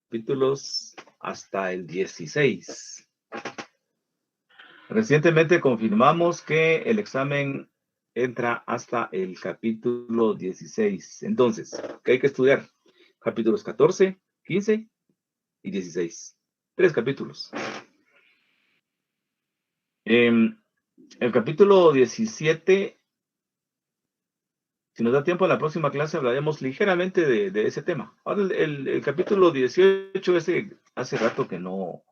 capítulos hasta el 16. Recientemente confirmamos que el examen entra hasta el capítulo 16. Entonces, ¿qué hay que estudiar? Capítulos 14, 15 y 16. 3 capítulos. El capítulo 17, si nos da tiempo en la próxima clase, hablaremos ligeramente de ese tema. Ahora, el capítulo 18, ese hace rato que no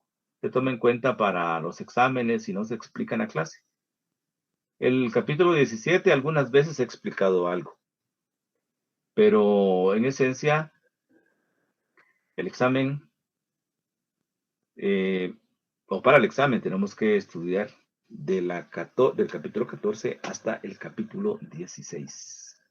se toma en cuenta para los exámenes y no se explica en la clase. El capítulo 17 algunas veces he explicado algo, pero en esencia, el examen, o para el examen, tenemos que estudiar del capítulo 14 hasta el capítulo 16.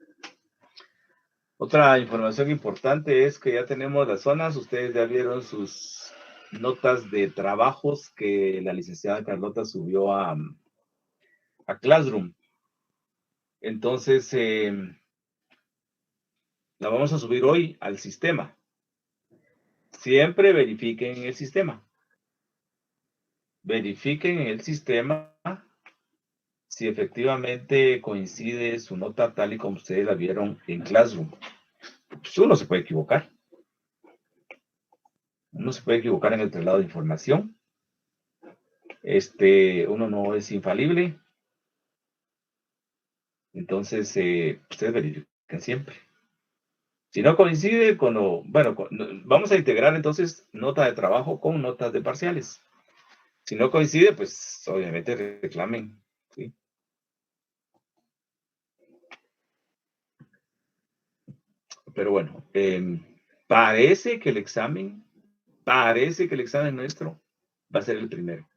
Otra información importante es que ya tenemos las zonas. Ustedes ya vieron sus notas de trabajos que la licenciada Carlota subió a Classroom. Entonces, la vamos a subir hoy al sistema. Siempre verifiquen el sistema. Verifiquen en el sistema si efectivamente coincide su nota tal y como ustedes la vieron en Classroom. Pues uno se puede equivocar. Uno se puede equivocar en el traslado de información. Uno no es infalible. Entonces, ustedes verifiquen siempre. Si no coincide con lo... Bueno, vamos a integrar entonces nota de trabajo con notas de parciales. Si no coincide, pues obviamente reclamen. ¿Sí? Pero bueno, parece que el examen nuestro va a ser el primero.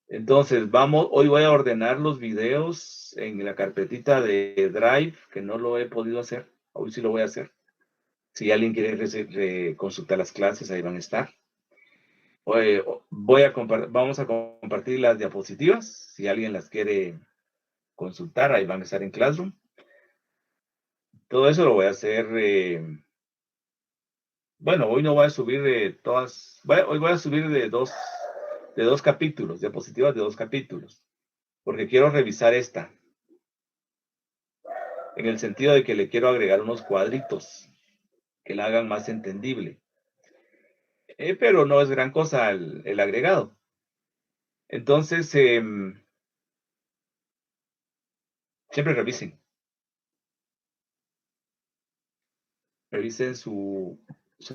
Entonces, hoy voy a ordenar los videos en la carpetita de Drive, que no lo he podido hacer. Hoy sí lo voy a hacer. Si alguien quiere consultar las clases, ahí van a estar. Vamos a compartir las diapositivas. Si alguien las quiere consultar, ahí van a estar en Classroom. Todo eso lo voy a hacer. Bueno, hoy no voy a subir de todas. Hoy voy a subir de dos capítulos, diapositivas de 2 capítulos, porque quiero revisar esta, en el sentido de que le quiero agregar unos cuadritos que la hagan más entendible. Pero no es gran cosa el agregado. Entonces, siempre revisen. Revisen su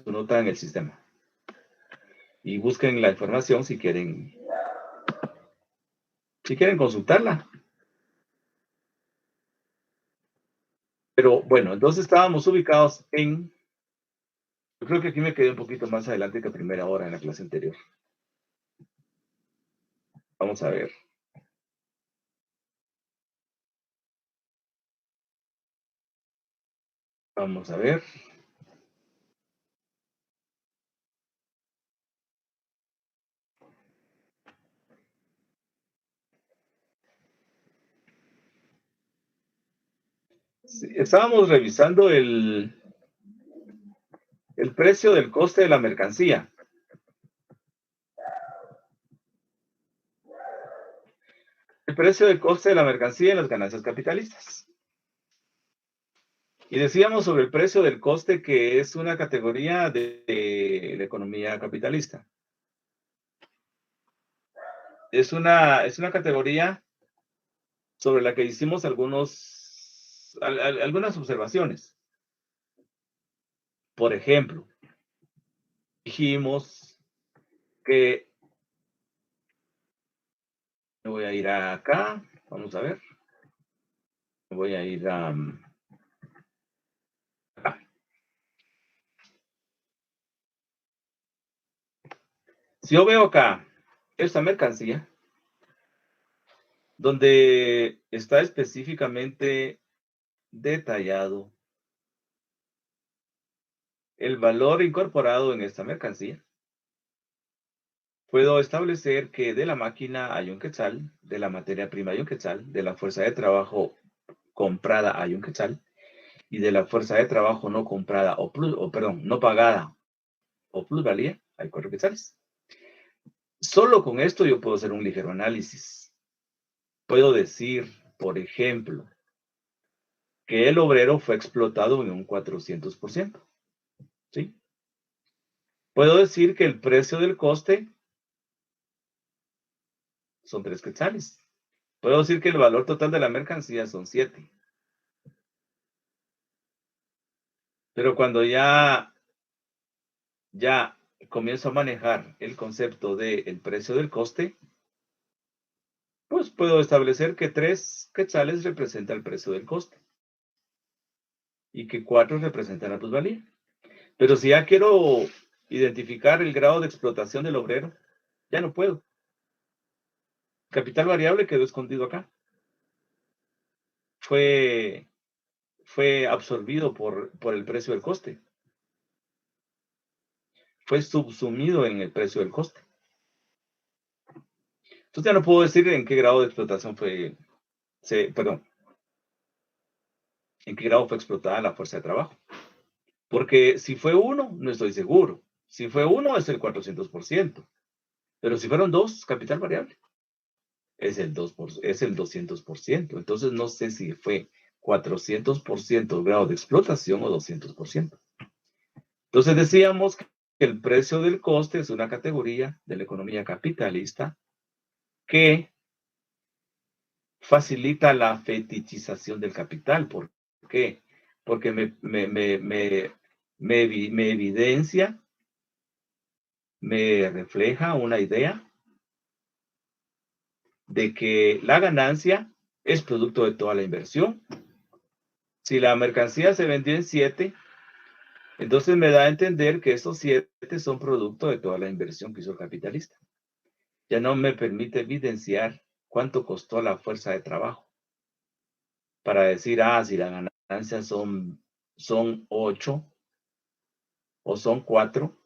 nota en el sistema. Y busquen la información si quieren consultarla. Pero bueno, entonces estábamos ubicados en... Yo creo que aquí me quedé un poquito más adelante que a primera hora en la clase anterior. Vamos a ver. Vamos a ver. Sí, estábamos revisando el precio del coste de la mercancía. El precio del coste de la mercancía en las ganancias capitalistas. Y decíamos sobre el precio del coste, que es una categoría de la economía capitalista. Es una categoría sobre la que hicimos algunas observaciones. Por ejemplo, dijimos que... Me voy a ir acá, vamos a ver. Me voy a ir a... acá. Si yo veo acá esta mercancía, donde está específicamente detallado el valor incorporado en esta mercancía, puedo establecer que de la máquina hay un quetzal, de la materia prima hay un quetzal, de la fuerza de trabajo comprada hay un quetzal, y de la fuerza de trabajo no comprada no pagada o plusvalía, hay 4 quetzales. Solo con esto yo puedo hacer un ligero análisis. Puedo decir, por ejemplo, que el obrero fue explotado en un 400%. ¿Sí? Puedo decir que el precio del coste son 3 quetzales. Puedo decir que el valor total de la mercancía son 7. Pero cuando ya comienzo a manejar el concepto del precio del coste, pues puedo establecer que 3 quetzales representa el precio del coste y que 4 representan la plusvalía. Pero si ya quiero identificar el grado de explotación del obrero, ya no puedo. Capital variable quedó escondido acá. Fue absorbido por el precio del coste. Fue subsumido en el precio del coste. Entonces ya no puedo decir en qué grado de explotación en qué grado fue explotada la fuerza de trabajo. Porque si fue 1, no estoy seguro. Si fue 1, es el 400%. Pero si fueron 2, capital variable, es el 200%. Entonces no sé si fue 400% grado de explotación o 200%. Entonces decíamos que el precio del coste es una categoría de la economía capitalista que facilita la fetichización del capital. ¿Por qué? Porque me evidencia, me refleja una idea de que la ganancia es producto de toda la inversión. Si la mercancía se vendió en 7, entonces me da a entender que esos 7 son producto de toda la inversión que hizo el capitalista. Ya no me permite evidenciar cuánto costó la fuerza de trabajo para decir, si la ganancia son 8 o son 4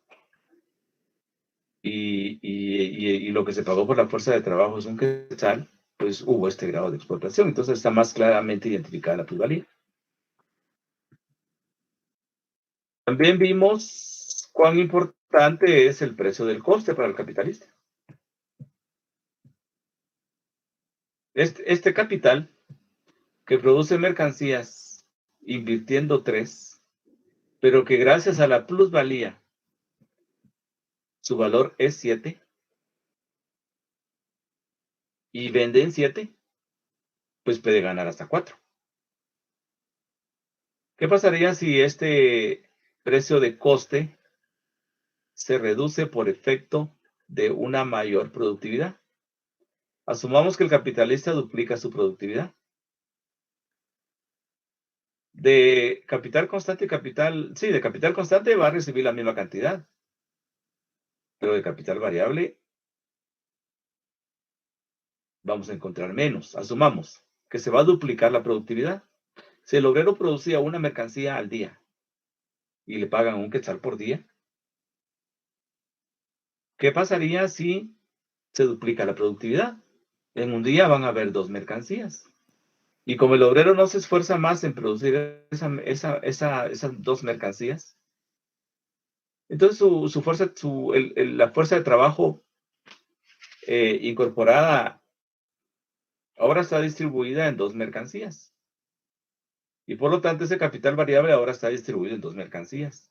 y lo que se pagó por la fuerza de trabajo es un quetzal, pues hubo este grado de explotación. Entonces está más claramente identificada la plusvalía. También vimos cuán importante es el precio del coste para el capitalista. Este capital que produce mercancías invirtiendo 3, pero que gracias a la plusvalía su valor es 7 y vende en 7, pues puede ganar hasta 4. ¿Qué pasaría si este precio de coste se reduce por efecto de una mayor productividad? Asumamos que el capitalista duplica su productividad. De capital constante de capital constante va a recibir la misma cantidad, pero de capital variable vamos a encontrar menos. Asumamos que se va a duplicar la productividad. Si el obrero producía una mercancía al día y le pagan un quetzal por día, ¿qué pasaría si se duplica la productividad? En un día van a haber 2 mercancías. Y como el obrero no se esfuerza más en producir esas 2 mercancías, entonces la fuerza de trabajo incorporada ahora está distribuida en 2 mercancías. Y por lo tanto ese capital variable ahora está distribuido en 2 mercancías.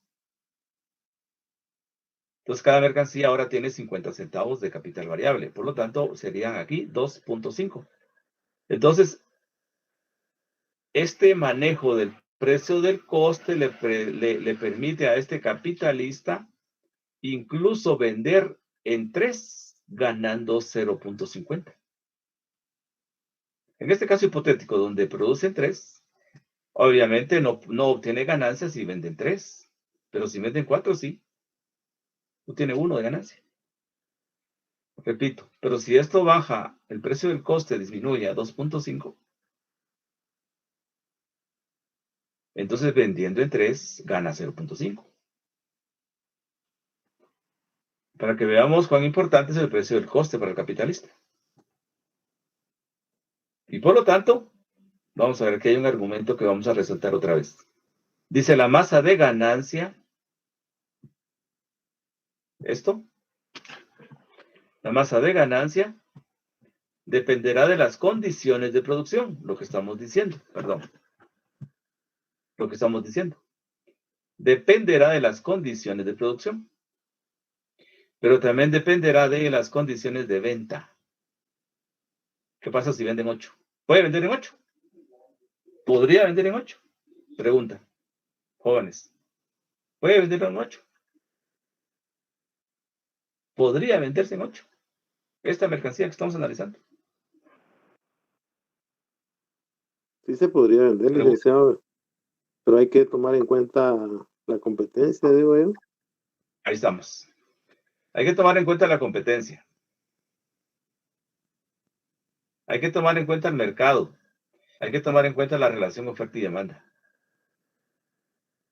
Entonces cada mercancía ahora tiene 50 centavos de capital variable. Por lo tanto serían aquí 2.5. Entonces este manejo del precio del coste le permite a este capitalista incluso vender en 3 ganando 0.50. En este caso hipotético donde producen 3, obviamente no obtiene ganancias si venden 3, pero si venden 4 sí, obtiene 1 de ganancia. Repito, pero si esto baja, el precio del coste disminuye a 2.5, entonces vendiendo en 3 gana 0.5. Para que veamos cuán importante es el precio del coste para el capitalista. Y por lo tanto, vamos a ver que hay un argumento que vamos a resaltar otra vez. Dice la masa de ganancia. Esto. La masa de ganancia dependerá de las condiciones de producción. Lo que estamos diciendo, perdón. Lo que estamos diciendo. Dependerá de las condiciones de producción. Pero también dependerá de las condiciones de venta. ¿Qué pasa si venden 8? ¿Puede vender en 8? ¿Podría vender en 8? Pregunta. Jóvenes. ¿Puede vender en 8? ¿Podría venderse en 8? Esta mercancía que estamos analizando. Sí se podría vender, licenciado, pero hay que tomar en cuenta la competencia, digo yo. Ahí estamos. Hay que tomar en cuenta la competencia. Hay que tomar en cuenta el mercado. Hay que tomar en cuenta la relación oferta y demanda.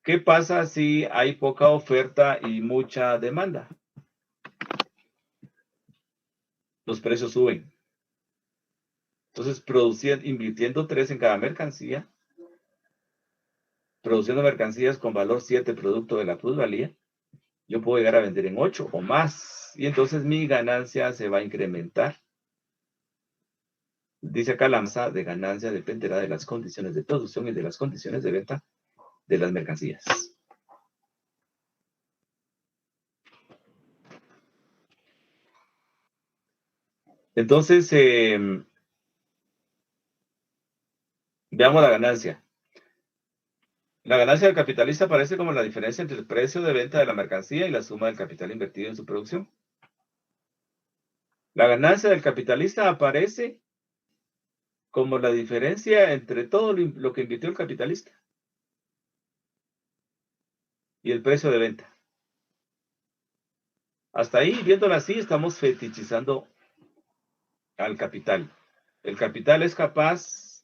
¿Qué pasa si hay poca oferta y mucha demanda? Los precios suben. Entonces, invirtiendo 3 en cada mercancía, produciendo mercancías con valor 7 producto de la plusvalía, yo puedo llegar a vender en 8 o más. Y entonces mi ganancia se va a incrementar. Dice acá, la masa de ganancia dependerá de las condiciones de producción y de las condiciones de venta de las mercancías. Entonces, veamos la ganancia. La ganancia del capitalista aparece como la diferencia entre el precio de venta de la mercancía y la suma del capital invertido en su producción. La ganancia del capitalista aparece como la diferencia entre todo lo que invirtió el capitalista y el precio de venta. Hasta ahí, viéndolo así, estamos fetichizando al capital. El capital es capaz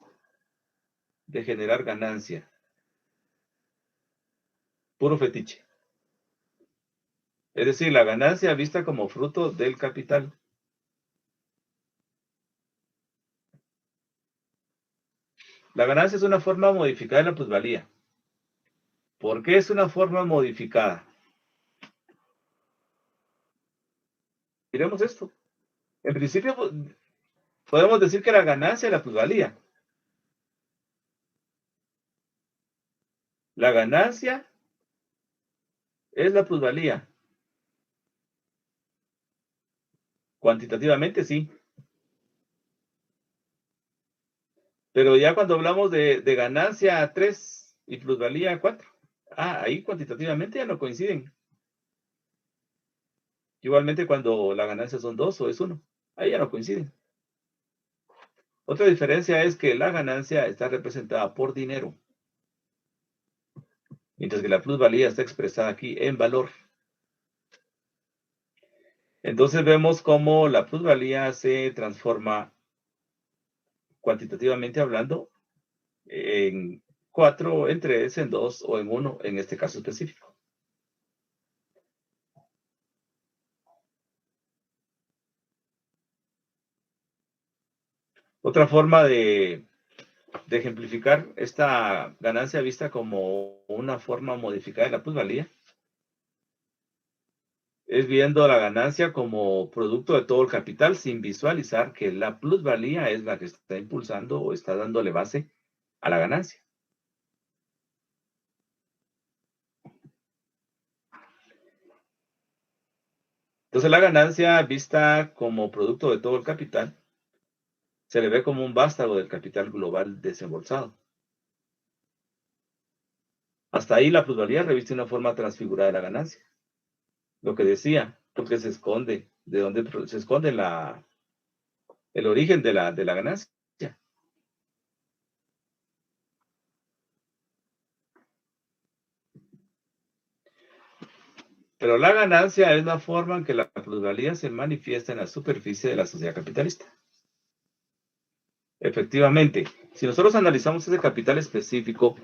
de generar ganancia. Puro fetiche. Es decir, la ganancia vista como fruto del capital. La ganancia es una forma modificada de la plusvalía. ¿Por qué es una forma modificada? Miremos esto. En principio, podemos decir que la ganancia es la plusvalía. La ganancia es la plusvalía. Cuantitativamente, sí. Pero ya cuando hablamos de ganancia 3 y plusvalía 4, ahí cuantitativamente ya no coinciden. Igualmente cuando la ganancia son 2 o es 1, ahí ya no coinciden. Otra diferencia es que la ganancia está representada por dinero, mientras que la plusvalía está expresada aquí en valor. Entonces vemos cómo la plusvalía se transforma cuantitativamente hablando en 4, en 3, en 2 o en 1 en este caso específico. Otra forma de ejemplificar esta ganancia vista como una forma modificada de la plusvalía es viendo la ganancia como producto de todo el capital sin visualizar que la plusvalía es la que está impulsando o está dándole base a la ganancia. Entonces la ganancia vista como producto de todo el capital se le ve como un vástago del capital global desembolsado. Hasta ahí la plusvalía reviste una forma transfigurada de la ganancia. Lo que decía, porque se esconde, de dónde se esconde el origen de la ganancia. Pero la ganancia es la forma en que la plusvalía se manifiesta en la superficie de la sociedad capitalista. Efectivamente, si nosotros analizamos ese capital específico,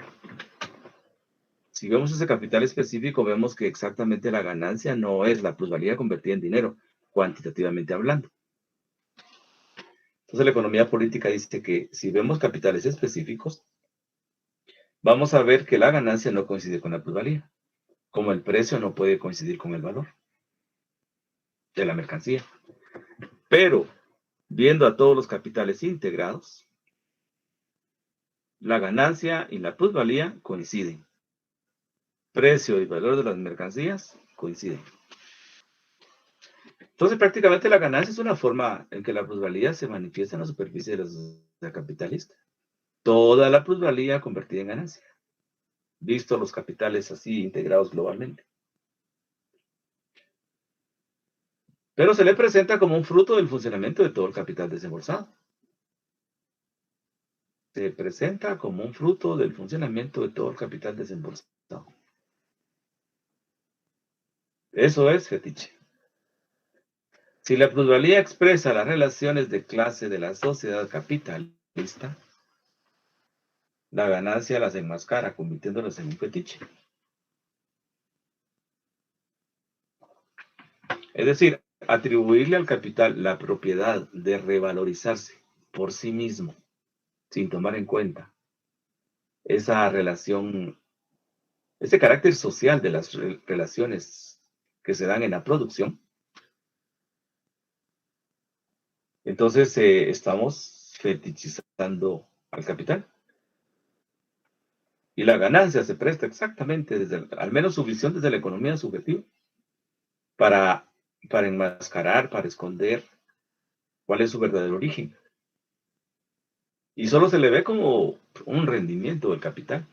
si vemos ese capital específico, vemos que exactamente la ganancia no es la plusvalía convertida en dinero, cuantitativamente hablando. Entonces la economía política dice que si vemos capitales específicos, vamos a ver que la ganancia no coincide con la plusvalía, como el precio no puede coincidir con el valor de la mercancía. Pero, viendo a todos los capitales integrados, la ganancia y la plusvalía coinciden. Precio y valor de las mercancías coinciden. Entonces, prácticamente la ganancia es una forma en que la plusvalía se manifiesta en la superficie de la sociedad capitalista. Toda la plusvalía convertida en ganancia, visto los capitales así integrados globalmente. Pero se le presenta como un fruto del funcionamiento de todo el capital desembolsado. Se presenta como un fruto del funcionamiento de todo el capital desembolsado. Eso es fetiche. Si la plusvalía expresa las relaciones de clase de la sociedad capitalista, la ganancia las enmascara, convirtiéndolas en un fetiche. Es decir, atribuirle al capital la propiedad de revalorizarse por sí mismo, sin tomar en cuenta esa relación, ese carácter social de las relaciones que se dan en la producción, entonces estamos fetichizando al capital. Y la ganancia se presta exactamente desde, al menos su visión desde la economía subjetiva, para enmascarar, para esconder cuál es su verdadero origen. Y solo se le ve como un rendimiento del capital,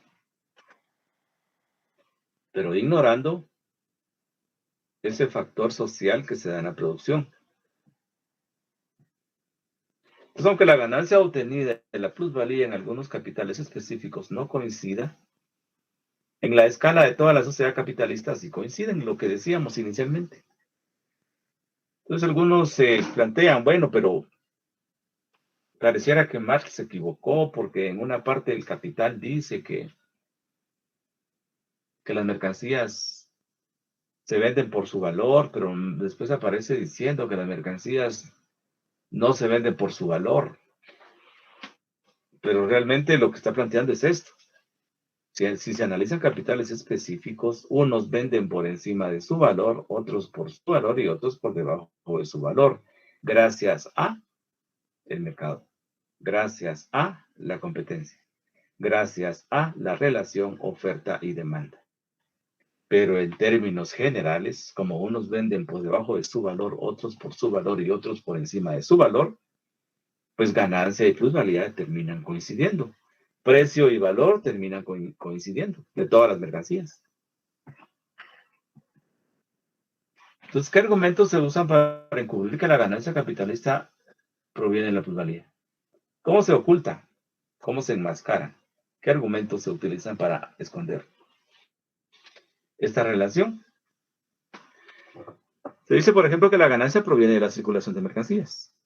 pero ignorando ese factor social que se da en la producción. Entonces, aunque la ganancia obtenida de la plusvalía en algunos capitales específicos no coincida, en la escala de toda la sociedad capitalista sí coinciden, lo que decíamos inicialmente. Entonces algunos se plantean, bueno, pero pareciera que Marx se equivocó porque en una parte del capital dice que las mercancías se venden por su valor, pero después aparece diciendo que las mercancías no se venden por su valor. Pero realmente lo que está planteando es esto. Si se analizan capitales específicos, unos venden por encima de su valor, otros por su valor y otros por debajo de su valor, gracias a el mercado, gracias a la competencia, gracias a la relación oferta y demanda. Pero en términos generales, como unos venden por debajo de su valor, otros por su valor y otros por encima de su valor, pues ganancia y plusvalía terminan coincidiendo. Precio y valor terminan coincidiendo de todas las mercancías. Entonces, ¿qué argumentos se usan para encubrir que la ganancia capitalista proviene de la plusvalía? ¿Cómo se oculta? ¿Cómo se enmascara? ¿Qué argumentos se utilizan para esconder esta relación? Se dice, por ejemplo, que la ganancia proviene de la circulación de mercancías.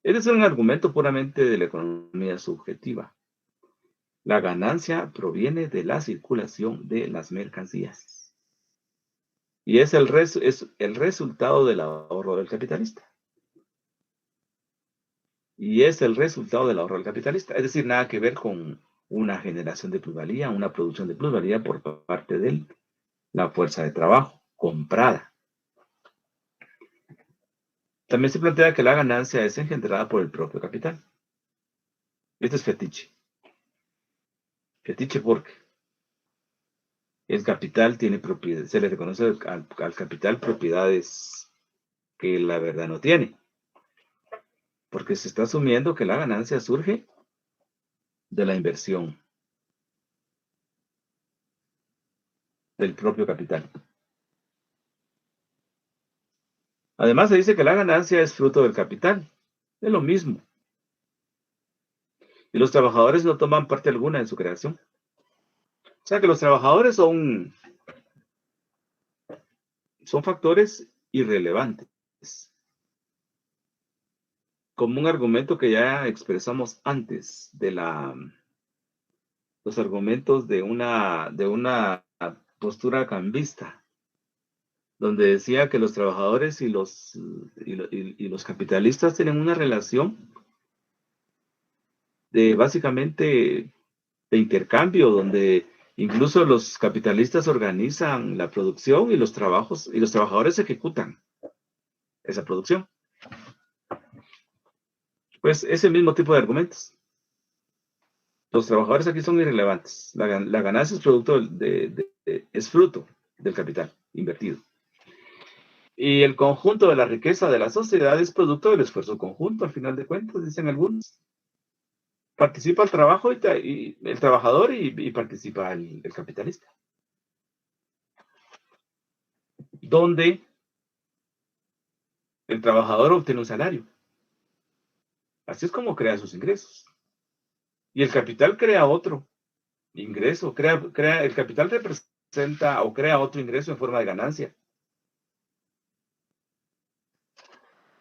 Este es un argumento puramente de la economía subjetiva. La ganancia proviene de la circulación de las mercancías. Y es el resultado del ahorro del capitalista. Y es el resultado del ahorro del capitalista. Es decir, nada que ver con una generación de plusvalía, una producción de plusvalía por parte de la fuerza de trabajo comprada. También se plantea que la ganancia es engendrada por el propio capital. Esto es fetiche. Fetiche porque el capital tiene propiedades, se le reconoce al capital propiedades que la verdad no tiene. Porque se está asumiendo que la ganancia surge de la inversión del propio capital. Además, se dice que la ganancia es fruto del capital. Es lo mismo. Y los trabajadores no toman parte alguna en su creación. O sea que los trabajadores son factores irrelevantes. Como un argumento que ya expresamos antes de los argumentos de una postura cambista, donde decía que los trabajadores y los capitalistas tienen una relación de básicamente intercambio, donde incluso los capitalistas organizan la producción y los trabajos, y los trabajadores ejecutan esa producción. Pues ese mismo tipo de argumentos. Los trabajadores aquí son irrelevantes. La ganancia es producto es fruto del capital invertido. Y el conjunto de la riqueza de la sociedad es producto del esfuerzo conjunto, al final de cuentas, dicen algunos. Participa el trabajo y el trabajador y participa el capitalista. Donde el trabajador obtiene un salario. Así es como crea sus ingresos. Y el capital crea otro ingreso. El capital representa o crea otro ingreso en forma de ganancia.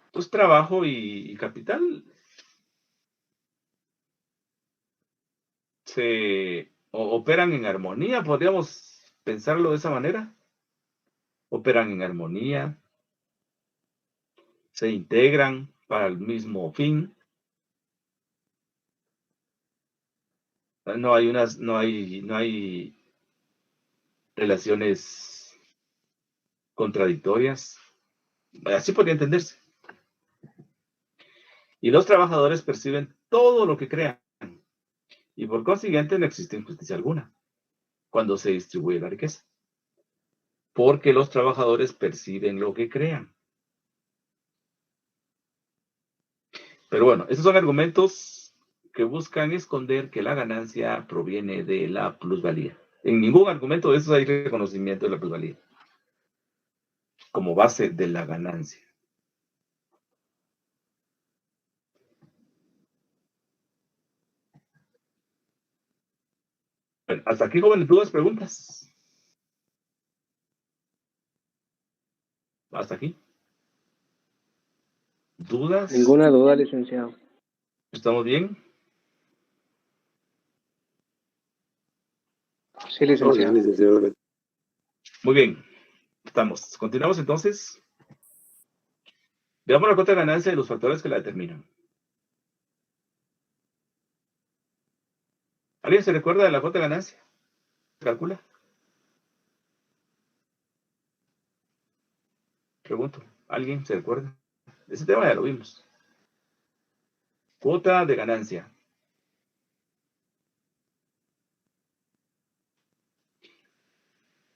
Entonces, trabajo y capital operan en armonía, podríamos pensarlo de esa manera. Operan en armonía, se integran para el mismo fin. No hay relaciones contradictorias. Así podría entenderse. Y los trabajadores perciben todo lo que crean. Y por consiguiente no existe injusticia alguna cuando se distribuye la riqueza. Porque los trabajadores perciben lo que crean. Pero bueno, esos son argumentos que buscan esconder que la ganancia proviene de la plusvalía. En ningún argumento de esos hay reconocimiento de la plusvalía como base de la ganancia. Bueno, hasta aquí, jóvenes, dudas, preguntas. Hasta aquí. ¿Dudas? Ninguna duda, licenciado. ¿Estamos bien? Sí, licenciado. Licenciado. Muy bien. Estamos. Continuamos entonces. Veamos la cuota de ganancia y los factores que la determinan. ¿Alguien se recuerda de la cuota de ganancia? ¿Calcula? Pregunto. ¿Alguien se recuerda? Ese tema ya lo vimos. Cuota de ganancia.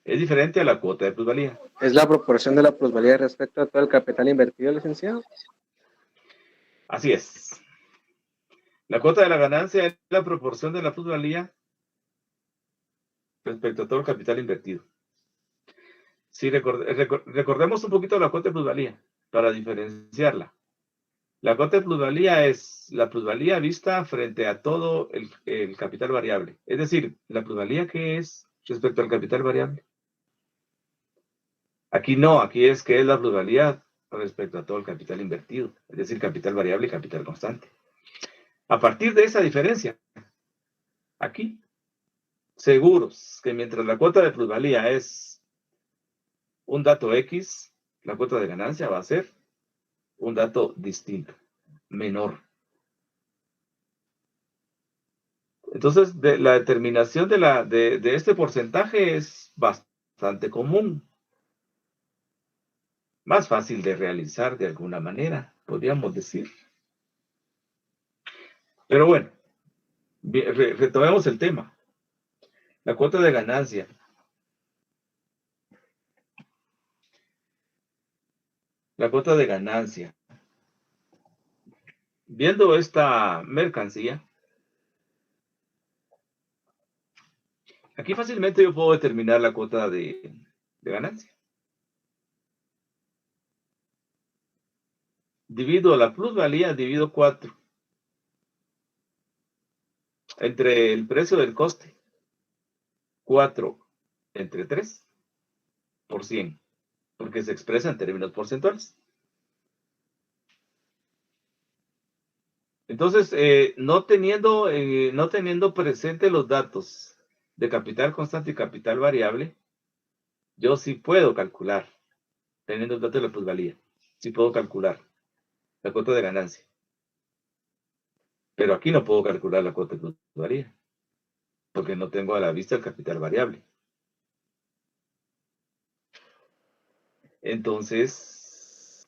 Es diferente a la cuota de plusvalía. ¿Es la proporción de la plusvalía respecto a todo el capital invertido, licenciado? Así es. La cuota de la ganancia es la proporción de la plusvalía respecto a todo el capital invertido. Sí, recordemos un poquito la cuota de plusvalía para diferenciarla. La cuota de plusvalía es la plusvalía vista frente a todo el capital variable. Es decir, la plusvalía que es respecto al capital variable. Aquí no, aquí es que es la plusvalía respecto a todo el capital invertido. Es decir, capital variable y capital constante. A partir de esa diferencia, aquí, seguros que mientras la cuota de plusvalía es un dato X, la cuota de ganancia va a ser un dato distinto, menor. Entonces, la determinación de este porcentaje es bastante común. Más fácil de realizar de alguna manera, podríamos decir. Pero bueno, retomemos el tema. La cuota de ganancia. La cuota de ganancia. Viendo esta mercancía, aquí fácilmente yo puedo determinar la cuota de ganancia. Divido la plusvalía, divido 4 entre el precio del coste. 4 entre 3 por 100, porque se expresa en términos porcentuales. Entonces, no teniendo presente los datos de capital constante y capital variable, yo sí puedo calcular, teniendo el dato de la plusvalía, sí puedo calcular la cuota de ganancia. Pero aquí no puedo calcular la cuota de plusvalía. porque no tengo a la vista el capital variable. Entonces,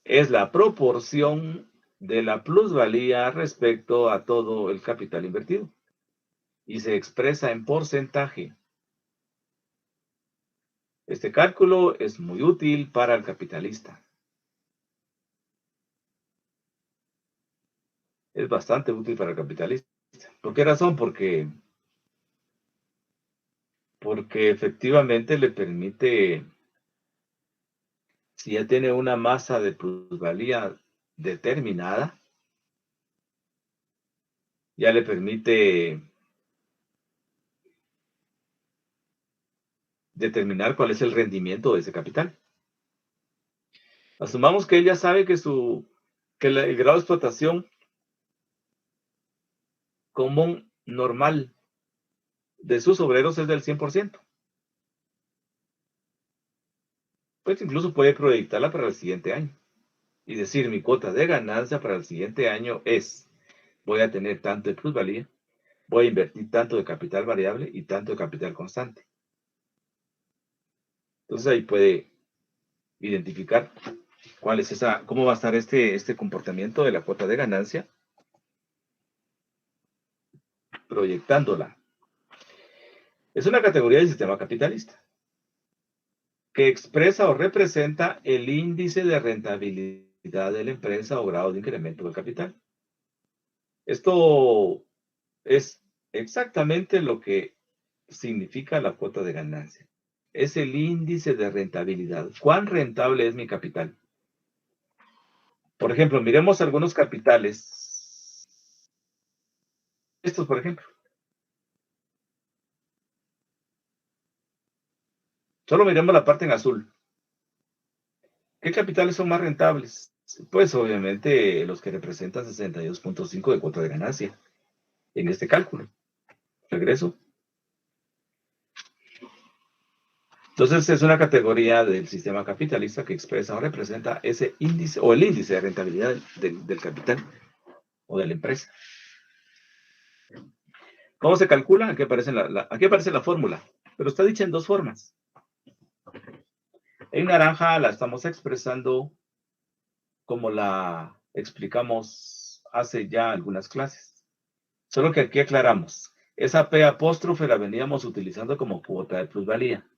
es la proporción de la plusvalía respecto a todo el capital invertido. Y se expresa en porcentaje. Este cálculo es muy útil para el capitalista. Es bastante útil para el capitalista. ¿Por qué razón? Porque efectivamente le permite, si ya tiene una masa de plusvalía determinada, ya le permite determinar cuál es el rendimiento de ese capital. Asumamos que ella sabe que el grado de explotación común normal de sus obreros es del 100%. Pues incluso puede proyectarla para el siguiente año y decir, mi cuota de ganancia para el siguiente año es, voy a tener tanto de plusvalía, voy a invertir tanto de capital variable y tanto de capital constante. Entonces ahí puede identificar cuál es cómo va a estar este comportamiento de la cuota de ganancia, proyectándola. Es una categoría del sistema capitalista que expresa o representa el índice de rentabilidad de la empresa o grado de incremento del capital. Esto es exactamente lo que significa la cuota de ganancia. Es el índice de rentabilidad. ¿Cuán rentable es mi capital? Por ejemplo, miremos algunos capitales. Estos, por ejemplo. Solo miremos la parte en azul. ¿Qué capitales son más rentables? Pues obviamente los que representan 62.5 de cuota de ganancia en este cálculo. Regreso. Entonces es una categoría del sistema capitalista que expresa o representa ese índice o el índice de rentabilidad del capital o de la empresa. ¿Cómo se calcula? Aquí aparece la fórmula, pero está dicha en dos formas. En naranja la estamos expresando como la explicamos hace ya algunas clases. Solo que aquí aclaramos. Esa P apóstrofe la veníamos utilizando como cuota de plusvalía.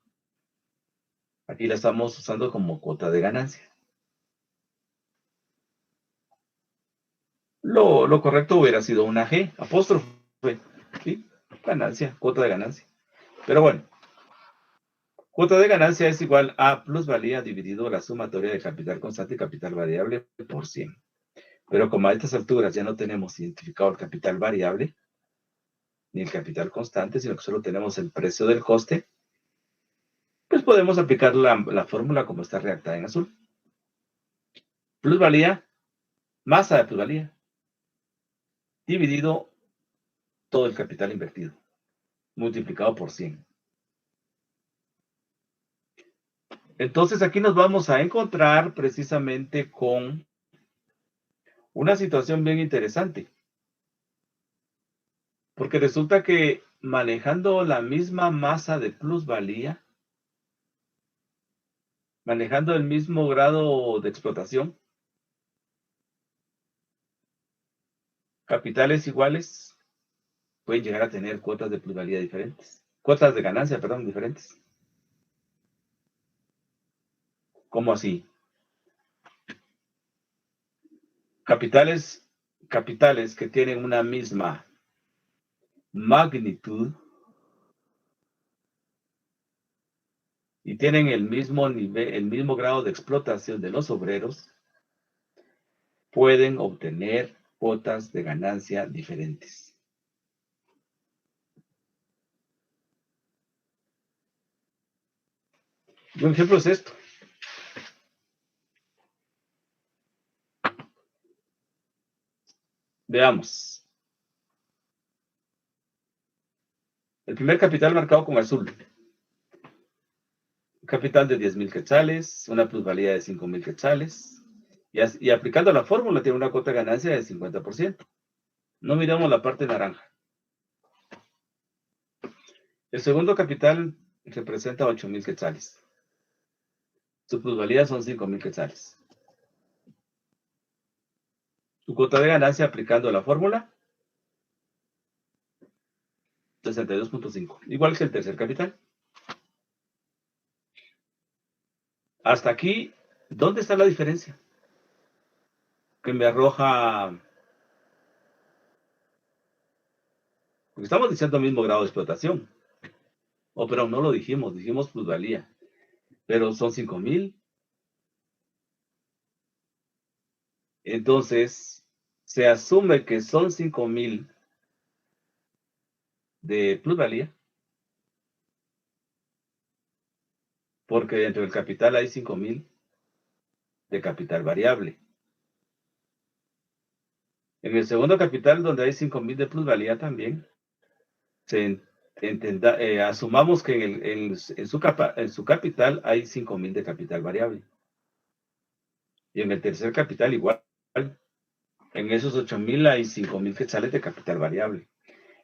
Aquí la estamos usando como cuota de ganancia. Lo correcto hubiera sido una G, apóstrofe. ¿Sí? Ganancia, cuota de ganancia. Pero bueno, cuota de ganancia es igual a plusvalía dividido la sumatoria de capital constante y capital variable por 100. Pero como a estas alturas ya no tenemos identificado el capital variable, ni el capital constante, sino que solo tenemos el precio del coste, pues podemos aplicar la fórmula como está redactada en azul. Plusvalía, masa de plusvalía, dividido todo el capital invertido, multiplicado por 100. Entonces aquí nos vamos a encontrar precisamente con una situación bien interesante. Porque resulta que manejando la misma masa de plusvalía, manejando el mismo grado de explotación, capitales iguales pueden llegar a tener cuotas de plusvalía diferentes. Cuotas de ganancia, perdón, diferentes. ¿Cómo así? Capitales que tienen una misma magnitud y tienen el mismo nivel, el mismo grado de explotación de los obreros, pueden obtener cuotas de ganancia diferentes. Y un ejemplo es esto. Veamos. El primer capital marcado con azul. Un capital de 10,000 quetzales, una plusvalía de 5,000 quetzales. Y aplicando la fórmula tiene una cuota de ganancia de 50%. No miramos la parte naranja. El segundo capital representa 8,000 quetzales. Su plusvalía son 5,000 quetzales. Su cuota de ganancia aplicando la fórmula, 62.5. Igual que el tercer capital. Hasta aquí, ¿dónde está la diferencia? Que me arroja... Porque estamos diciendo el mismo grado de explotación. Oh, pero no lo dijimos plusvalía. Pero son 5,000. Entonces, se asume que son 5,000 de plusvalía. Porque dentro del capital hay 5,000 de capital variable. En el segundo capital, donde hay 5,000 de plusvalía también, asumamos que en su capital hay 5,000 de capital variable. Y en el tercer capital igual. En esos 8,000 hay 5,000 quetzales de capital variable.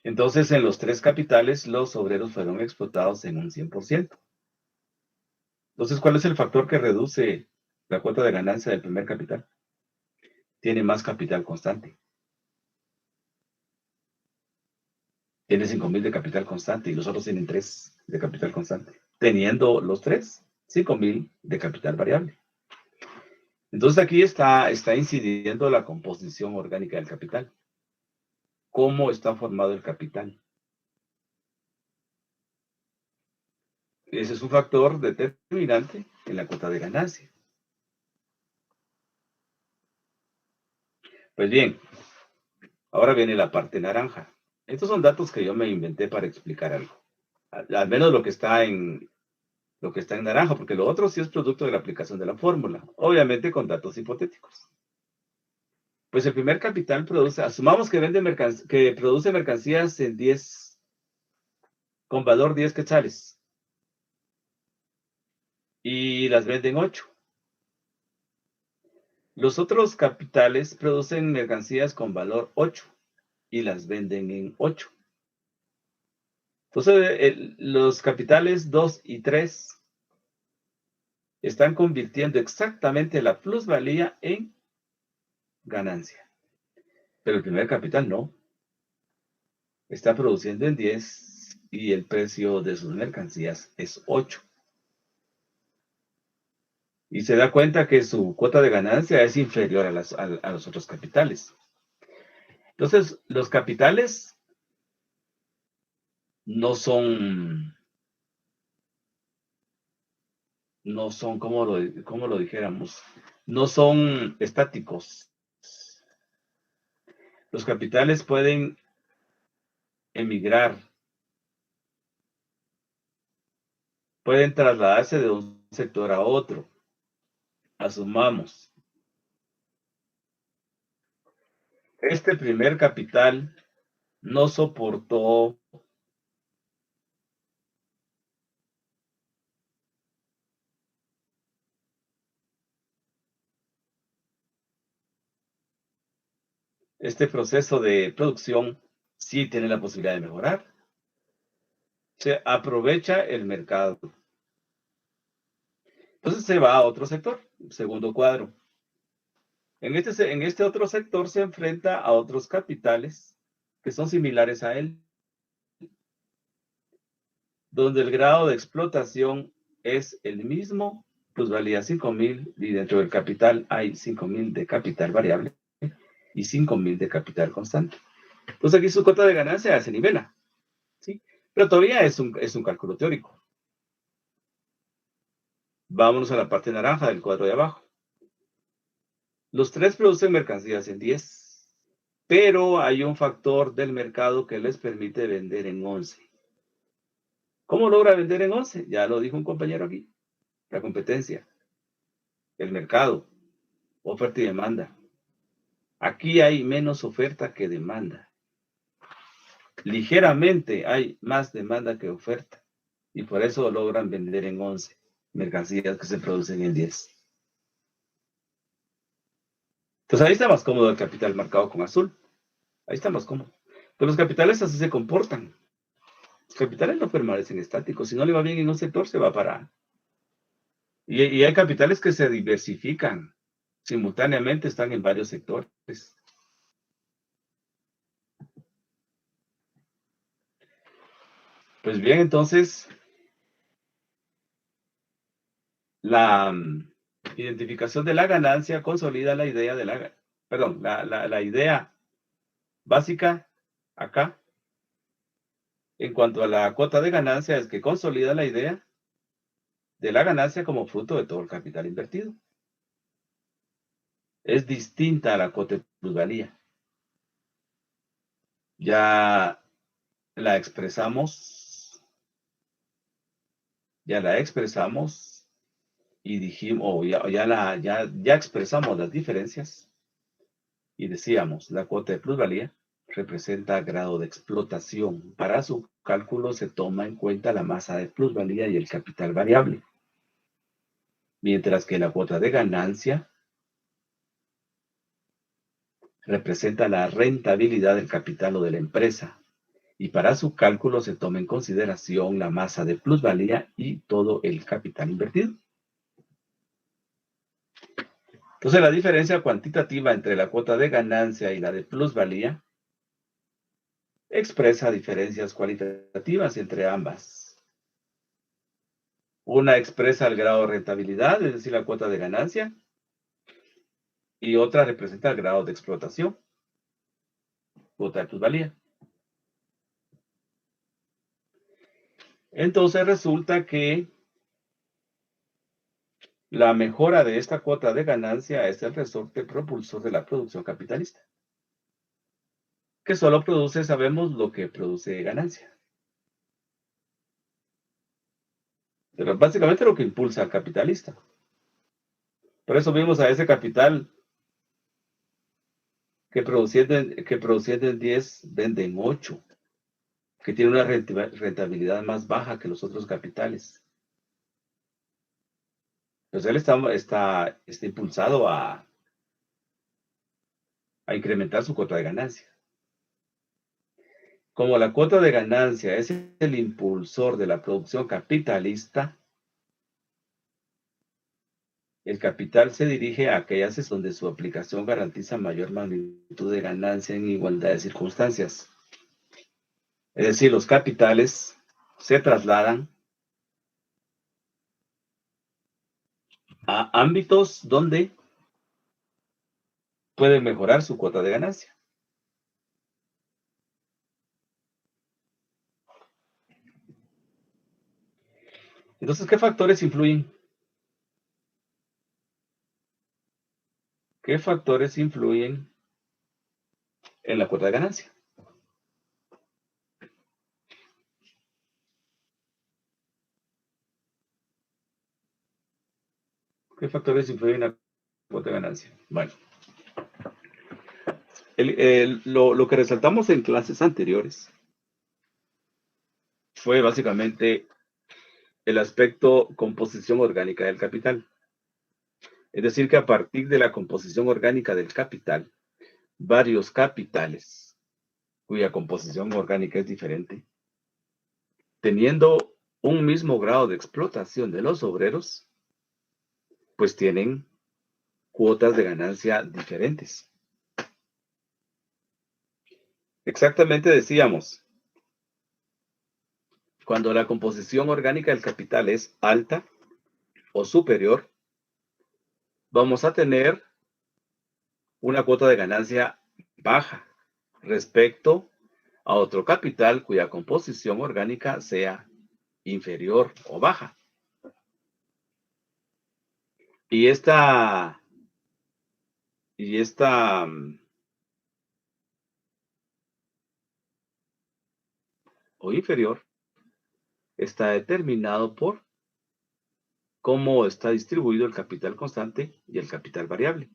Entonces, en los tres capitales, los obreros fueron explotados en un 100%. Entonces, ¿cuál es el factor que reduce la cuota de ganancia del primer capital? Tiene más capital constante. Tiene 5,000 de capital constante y los otros tienen 3 de capital constante. Teniendo los 3, 5,000 de capital variable. Entonces aquí está incidiendo la composición orgánica del capital. ¿Cómo está formado el capital? Ese es un factor determinante en la cuota de ganancia. Pues bien, ahora viene la parte naranja. Estos son datos que yo me inventé para explicar algo. Al menos lo que está en naranja, porque lo otro sí es producto de la aplicación de la fórmula, obviamente con datos hipotéticos. Pues el primer capital produce, asumamos que produce mercancías en 10, con valor 10 quetzales. Y las vende en 8. Los otros capitales producen mercancías con valor 8 y las venden en 8. Entonces, los capitales 2 y 3 están convirtiendo exactamente la plusvalía en ganancia. Pero el primer capital no. Está produciendo en 10 y el precio de sus mercancías es 8. Y se da cuenta que su cuota de ganancia es inferior a los otros capitales. Entonces, los capitales no son, ¿cómo lo dijéramos? No son estáticos. Los capitales pueden emigrar, pueden trasladarse de un sector a otro. Asumamos. Este primer capital no soportó este proceso de producción, sí tiene la posibilidad de mejorar. Se aprovecha el mercado. Entonces se va a otro sector, segundo cuadro. En este otro sector se enfrenta a otros capitales que son similares a él, donde el grado de explotación es el mismo, plusvalía 5,000 y dentro del capital hay 5,000 de capital variable y 5,000 de capital constante. Entonces aquí su cuota de ganancia se nivela, ¿sí? Pero todavía es un cálculo teórico. Vámonos a la parte naranja del cuadro de abajo. Los tres producen mercancías en 10, pero hay un factor del mercado que les permite vender en 11. ¿Cómo logra vender en 11? Ya lo dijo un compañero aquí. La competencia, el mercado, oferta y demanda. Aquí hay menos oferta que demanda. Ligeramente hay más demanda que oferta. Y por eso logran vender en 11 mercancías que se producen en 10. Entonces ahí está más cómodo el capital marcado con azul. Ahí está más cómodo. Pero los capitales así se comportan. Los capitales no permanecen estáticos. Si no le va bien en un sector, se va para... Y hay capitales que se diversifican. Simultáneamente están en varios sectores. Pues bien, entonces, la identificación de la ganancia consolida la idea de la idea básica acá en cuanto a la cuota de ganancia es que consolida la idea de la ganancia como fruto de todo el capital invertido. Es distinta a la cuota de plusvalía. Ya la expresamos y dijimos, ya expresamos las diferencias y decíamos, la cuota de plusvalía representa grado de explotación. Para su cálculo se toma en cuenta la masa de plusvalía y el capital variable. Mientras que la cuota de ganancia representa la rentabilidad del capital o de la empresa. Y para su cálculo se toma en consideración la masa de plusvalía y todo el capital invertido. Entonces, la diferencia cuantitativa entre la cuota de ganancia y la de plusvalía expresa diferencias cualitativas entre ambas. Una expresa el grado de rentabilidad, es decir, la cuota de ganancia, y otra representa el grado de explotación, cuota de plusvalía. Entonces resulta que la mejora de esta cuota de ganancia es el resorte propulsor de la producción capitalista, que solo produce, sabemos, lo que produce ganancia. Pero básicamente lo que impulsa al capitalista. Por eso vimos a ese capital que produciendo en 10 vende en 8, que tiene una rentabilidad más baja que los otros capitales. Pues él está impulsado a incrementar su cuota de ganancia. Como la cuota de ganancia es el impulsor de la producción capitalista, el capital se dirige a aquellas donde su aplicación garantiza mayor magnitud de ganancia en igualdad de circunstancias. Es decir, los capitales se trasladan a ámbitos donde pueden mejorar su cuota de ganancia. Entonces, ¿qué factores influyen? ¿Qué factores influyen en la cuota de ganancia? ¿Qué factores influyen en la cuota de ganancia? Bueno, lo que resaltamos en clases anteriores fue básicamente el aspecto composición orgánica del capital. Es decir, que a partir de la composición orgánica del capital, varios capitales, cuya composición orgánica es diferente, teniendo un mismo grado de explotación de los obreros, pues tienen cuotas de ganancia diferentes. Exactamente decíamos, cuando la composición orgánica del capital es alta o superior, vamos a tener una cuota de ganancia baja respecto a otro capital cuya composición orgánica sea inferior o baja. Y esta o inferior está determinado por cómo está distribuido el capital constante y el capital variable.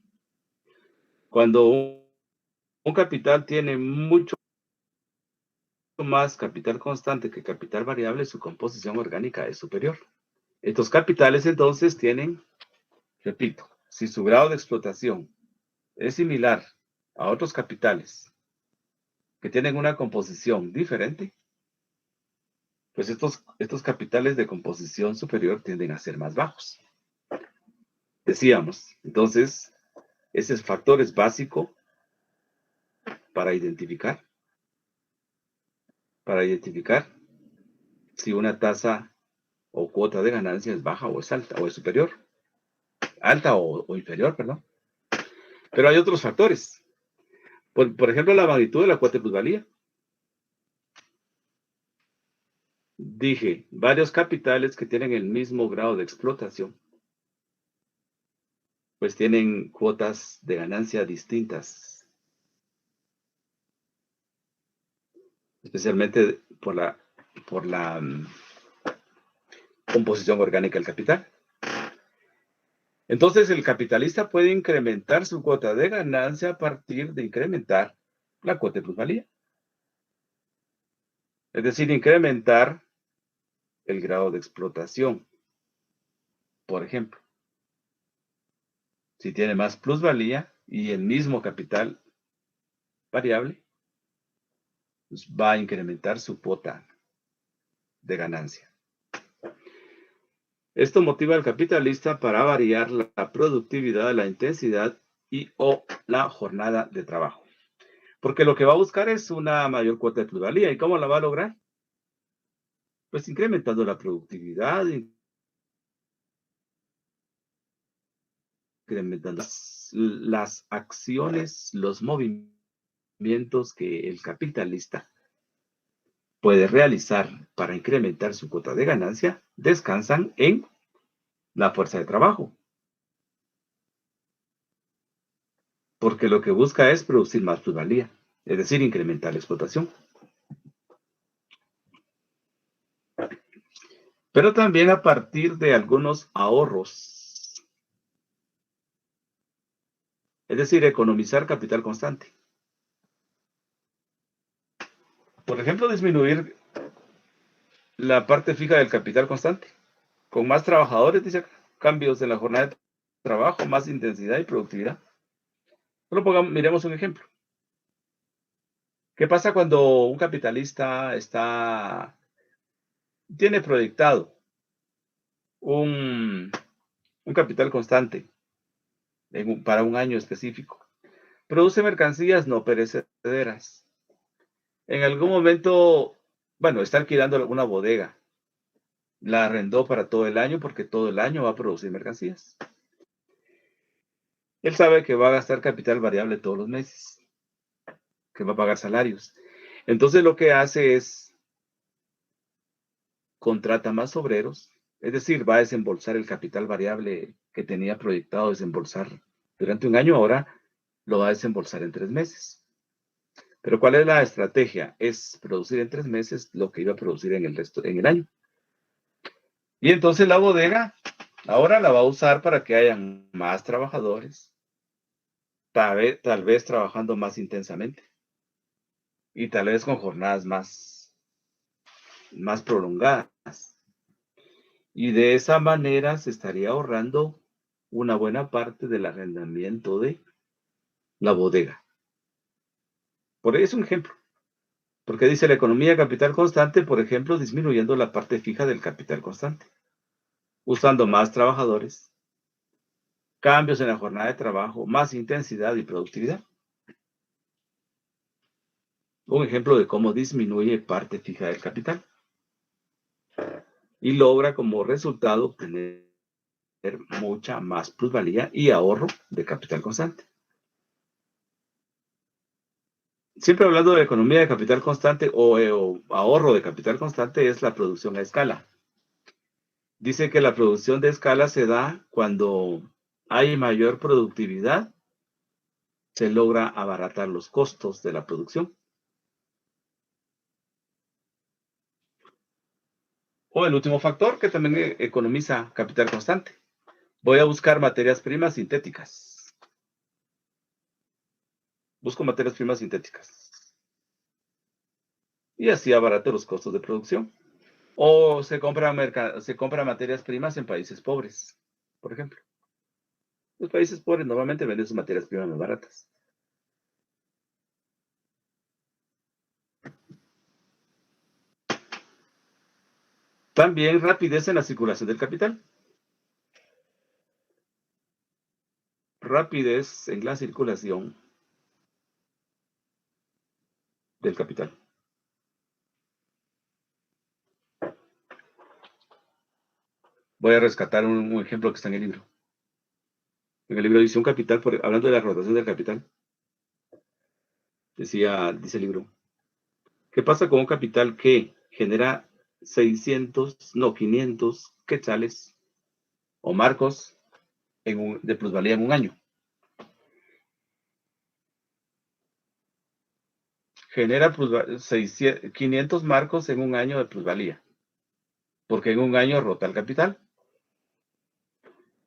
Cuando un capital tiene mucho más capital constante que capital variable, su composición orgánica es superior. Estos capitales entonces tienen, repito, si su grado de explotación es similar a otros capitales que tienen una composición diferente, pues estos capitales de composición superior tienden a ser más bajos. Decíamos, entonces, ese factor es básico para identificar si una tasa o cuota de ganancia es baja o es alta o es superior. Alta o inferior, perdón. Pero hay otros factores. Por ejemplo, la magnitud de la cuota de plusvalía. Dije, varios capitales que tienen el mismo grado de explotación, pues tienen cuotas de ganancia distintas, especialmente por la composición orgánica del capital. Entonces, el capitalista puede incrementar su cuota de ganancia a partir de incrementar la cuota de plusvalía. Es decir, incrementar el grado de explotación. Por ejemplo, si tiene más plusvalía y el mismo capital variable, pues va a incrementar su cuota de ganancia. Esto motiva al capitalista para variar la productividad, la intensidad o la jornada de trabajo. Porque lo que va a buscar es una mayor cuota de plusvalía. ¿Y cómo la va a lograr? Pues incrementando la productividad, incrementando las acciones, los movimientos que el capitalista puede realizar para incrementar su cuota de ganancia, descansan en la fuerza de trabajo. Porque lo que busca es producir más plusvalía, es decir, incrementar la explotación. Pero también a partir de algunos ahorros. Es decir, economizar capital constante. Por ejemplo, disminuir la parte fija del capital constante. Con más trabajadores, dice, cambios en la jornada de trabajo, más intensidad y productividad. Solo miremos un ejemplo. ¿Qué pasa cuando un capitalista tiene proyectado un capital constante para un año específico? Produce mercancías no perecederas. En algún momento, bueno, está alquilando una bodega. La arrendó para todo el año porque todo el año va a producir mercancías. Él sabe que va a gastar capital variable todos los meses, que va a pagar salarios. Entonces lo que hace es contrata más obreros, es decir, va a desembolsar el capital variable que tenía proyectado desembolsar durante un año, ahora lo va a desembolsar en 3 meses. Pero ¿cuál es la estrategia? Es producir en 3 meses lo que iba a producir en el año. Y entonces la bodega ahora la va a usar para que hayan más trabajadores, tal vez trabajando más intensamente y tal vez con jornadas más prolongadas. Y de esa manera se estaría ahorrando una buena parte del arrendamiento de la bodega. Por ahí es un ejemplo. Porque dice la economía de capital constante, por ejemplo, disminuyendo la parte fija del capital constante, usando más trabajadores, cambios en la jornada de trabajo, más intensidad y productividad. Un ejemplo de cómo disminuye parte fija del capital y logra como resultado obtener mucha más plusvalía y ahorro de capital constante. Siempre hablando de economía de capital constante o ahorro de capital constante es la producción a escala. Dice que la producción de escala se da cuando hay mayor productividad, se logra abaratar los costos de la producción. O el último factor que también economiza capital constante. Voy a buscar materias primas sintéticas. Busco materias primas sintéticas. Y así abarato los costos de producción. O se compra materias primas en países pobres, por ejemplo. Los países pobres normalmente venden sus materias primas más baratas. También rapidez en la circulación del capital. Rapidez en la circulación del capital. Voy a rescatar un ejemplo que está en el libro. En el libro dice un capital, hablando de la rotación del capital, dice el libro, ¿qué pasa con un capital que genera 500 quetzales o marcos de plusvalía en un año? Genera 500 marcos en un año de plusvalía, porque en un año rota el capital.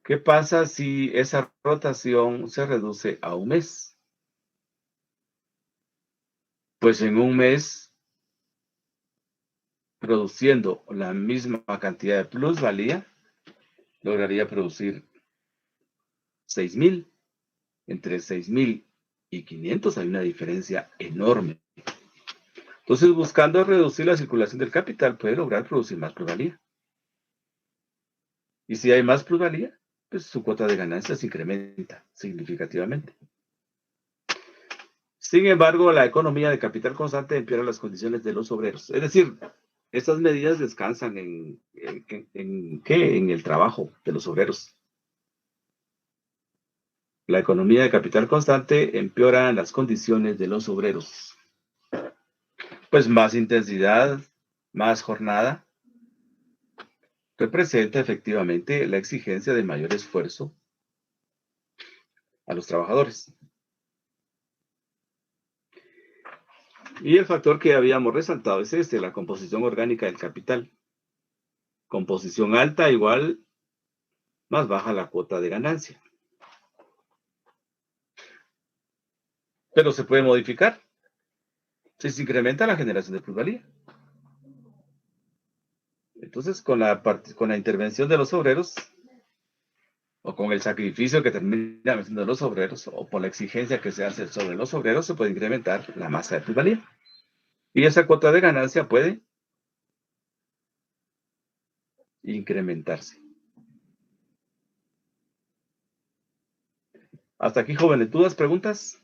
¿Qué pasa si esa rotación se reduce a un mes? Pues en un mes, produciendo la misma cantidad de plusvalía, lograría producir 6,000. Entre 6,000 y 500 hay una diferencia enorme. Entonces, buscando reducir la circulación del capital, puede lograr producir más plusvalía. Y si hay más plusvalía, pues su cuota de ganancia se incrementa significativamente. Sin embargo, la economía de capital constante empeora las condiciones de los obreros. Es decir, estas medidas descansan en el trabajo de los obreros. La economía de capital constante empeora las condiciones de los obreros. Pues más intensidad, más jornada, representa efectivamente la exigencia de mayor esfuerzo a los trabajadores. Y el factor que habíamos resaltado es la composición orgánica del capital. Composición alta igual más baja la cuota de ganancia. Pero se puede modificar si se incrementa la generación de plusvalía. Entonces, con la intervención de los obreros, o con el sacrificio que terminan haciendo los obreros, o por la exigencia que se hace sobre los obreros, se puede incrementar la masa de plusvalía. Y esa cuota de ganancia puede incrementarse. Hasta aquí, jóvenes. ¿Dudas, preguntas?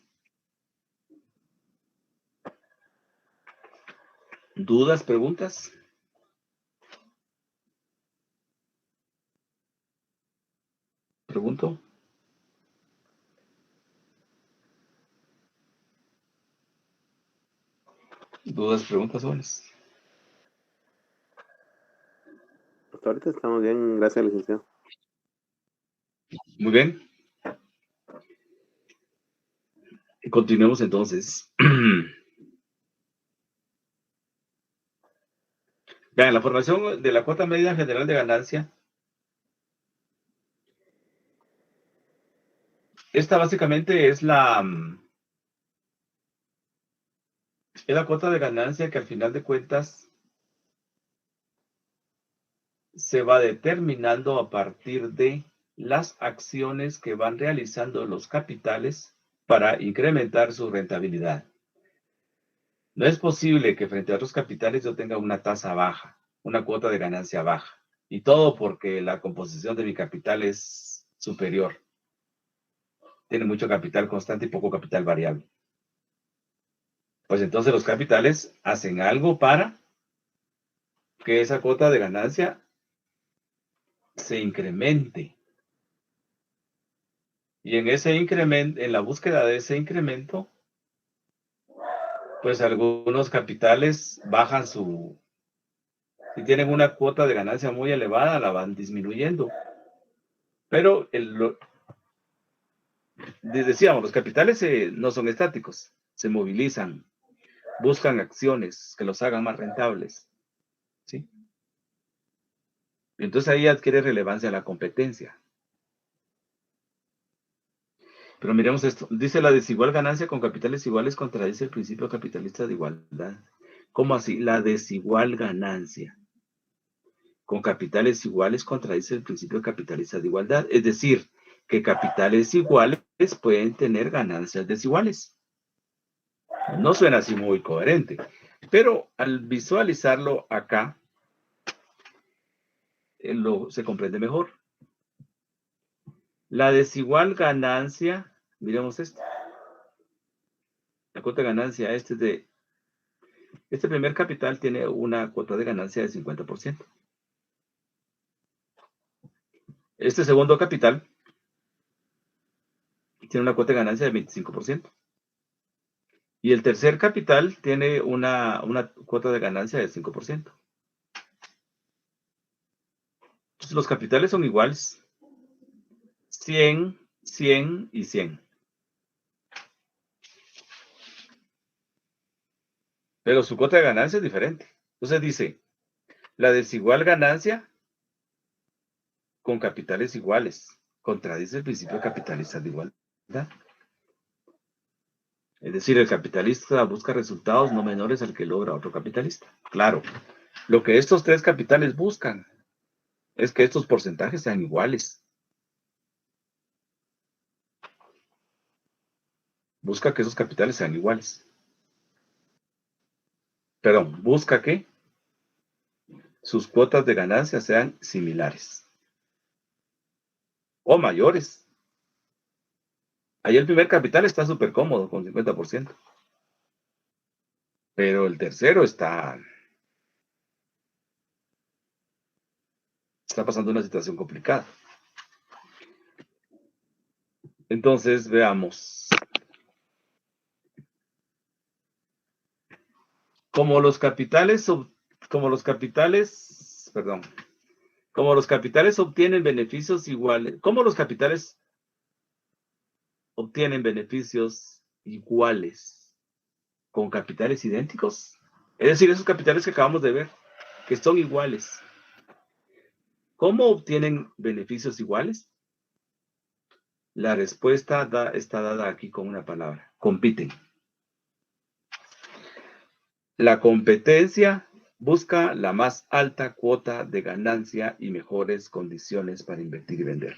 ¿Dudas, preguntas? Pregunto. ¿Dudas, preguntas, jóvenes? Hasta ahorita estamos bien, gracias, licenciado. Muy bien. Continuemos entonces. Vean, la formación de la cuota media general de ganancia. Esta básicamente es la cuota de ganancia que al final de cuentas se va determinando a partir de las acciones que van realizando los capitales para incrementar su rentabilidad. No es posible que frente a otros capitales yo tenga una tasa baja, una cuota de ganancia baja, y todo porque la composición de mi capital es superior. Tiene mucho capital constante y poco capital variable. Pues entonces los capitales hacen algo para que esa cuota de ganancia se incremente. Y en ese incremento, en la búsqueda de ese incremento, pues algunos capitales bajan si tienen una cuota de ganancia muy elevada, la van disminuyendo. Pero decíamos, los capitales no son estáticos, se movilizan, buscan acciones que los hagan más rentables. ¿Sí? Y entonces ahí adquiere relevancia la competencia. Pero miremos esto. Dice la desigual ganancia con capitales iguales contradice el principio capitalista de igualdad. ¿Cómo así? La desigual ganancia con capitales iguales contradice el principio capitalista de igualdad. Es decir, que capitales iguales pueden tener ganancias desiguales. No suena así muy coherente. Pero al visualizarlo acá, se comprende mejor. La desigual ganancia, miremos esto. La cuota de ganancia, este primer capital tiene una cuota de ganancia del 50%. Este segundo capital tiene una cuota de ganancia del 25%. Y el tercer capital tiene una cuota de ganancia del 5%. Entonces los capitales son iguales. 100, 100 y 100. Pero su cuota de ganancia es diferente. Entonces dice, la desigual ganancia con capitales iguales contradice el principio capitalista de igualdad. Es decir, el capitalista busca resultados no menores al que logra otro capitalista. Claro, lo que estos tres capitales buscan es que estos porcentajes sean iguales. Busca que esos capitales sean iguales. Perdón, busca que sus cuotas de ganancia sean similares o mayores. Ahí el primer capital está súper cómodo con 50%. Pero el tercero está pasando una situación complicada. Entonces, veamos. Como los capitales obtienen beneficios iguales. ¿Cómo los capitales obtienen beneficios iguales con capitales idénticos? Es decir, esos capitales que acabamos de ver, que son iguales. ¿Cómo obtienen beneficios iguales? La respuesta está dada aquí con una palabra: compiten. La competencia busca la más alta cuota de ganancia y mejores condiciones para invertir y vender.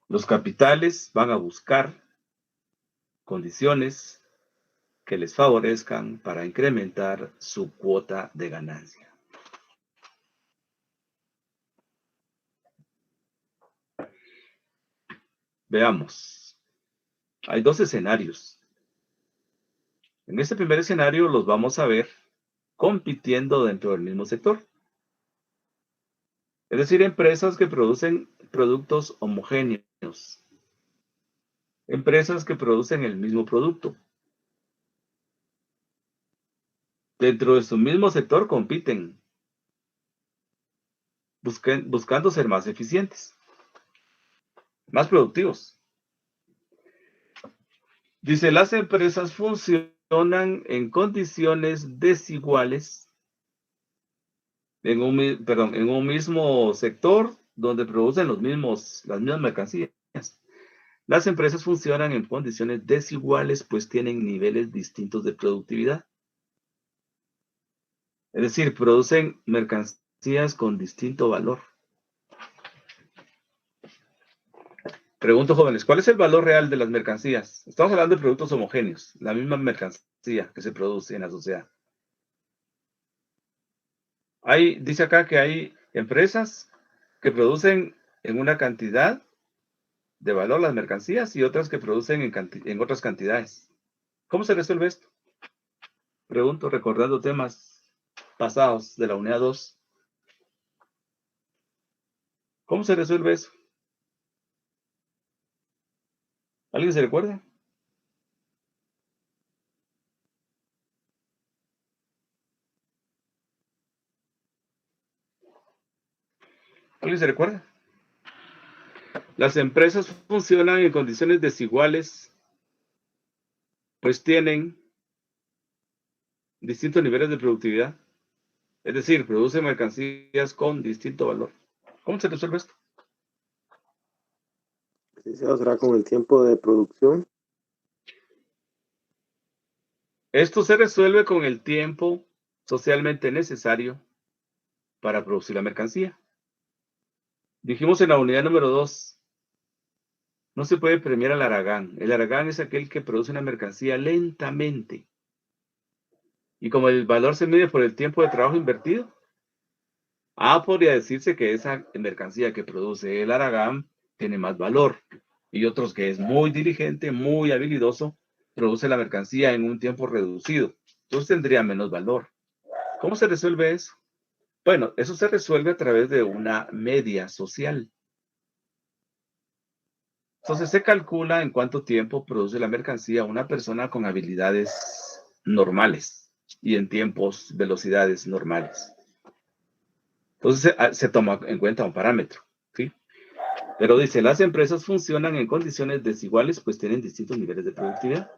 Los capitales van a buscar condiciones que les favorezcan para incrementar su cuota de ganancia. Veamos. Hay dos escenarios. En este primer escenario los vamos a ver compitiendo dentro del mismo sector. Es decir, empresas que producen productos homogéneos. Empresas que producen el mismo producto. Dentro de su mismo sector compiten, buscando ser más eficientes, más productivos. Dice, las empresas funcionan en condiciones desiguales en un mismo sector donde producen las mismas mercancías. Las empresas funcionan en condiciones desiguales, pues tienen niveles distintos de productividad. Es decir, producen mercancías con distinto valor. Pregunto, jóvenes, ¿cuál es el valor real de las mercancías? Estamos hablando de productos homogéneos, la misma mercancía que se produce en la sociedad. Dice acá que hay empresas que producen en una cantidad de valor las mercancías y otras que producen en otras cantidades. ¿Cómo se resuelve esto? Pregunto, recordando temas pasados de la unidad 2. ¿Cómo se resuelve eso? ¿Alguien se recuerda? ¿Alguien se recuerda? Las empresas funcionan en condiciones desiguales, pues tienen distintos niveles de productividad. Es decir, producen mercancías con distinto valor. ¿Cómo se resuelve esto? ¿Será con el tiempo de producción? Esto se resuelve con el tiempo socialmente necesario para producir la mercancía. Dijimos en la unidad número 2, no se puede premiar al haragán. El haragán es aquel que produce una mercancía lentamente. Y como el valor se mide por el tiempo de trabajo invertido, Podría decirse que esa mercancía que produce el Aragán tiene más valor. Y otros que es muy diligente, muy habilidoso, produce la mercancía en un tiempo reducido. Entonces tendría menos valor. ¿Cómo se resuelve eso? Bueno, eso se resuelve a través de una media social. Entonces se calcula en cuánto tiempo produce la mercancía una persona con habilidades normales y en tiempos, velocidades normales. Entonces se toma en cuenta un parámetro, ¿sí? Pero dice, las empresas funcionan en condiciones desiguales, pues tienen distintos niveles de productividad.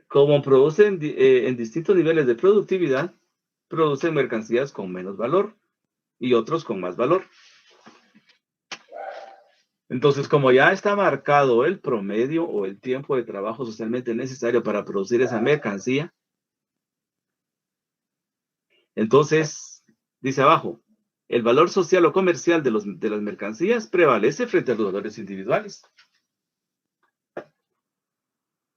Como producen en distintos niveles de productividad, producen mercancías con menos valor y otros con más valor. Entonces, como ya está marcado el promedio o el tiempo de trabajo socialmente necesario para producir esa mercancía, entonces, dice abajo, el valor social o comercial de las mercancías prevalece frente a los valores individuales.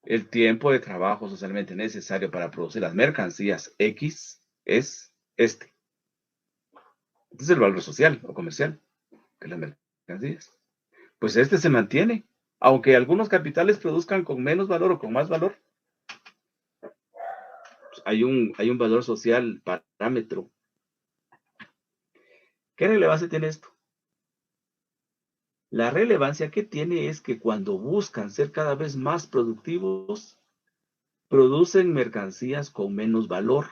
El tiempo de trabajo socialmente necesario para producir las mercancías X es este. Este es el valor social o comercial de las mercancías. Pues este se mantiene, aunque algunos capitales produzcan con menos valor o con más valor. Pues hay un valor social parámetro. ¿Qué relevancia tiene esto? La relevancia que tiene es que cuando buscan ser cada vez más productivos, producen mercancías con menos valor.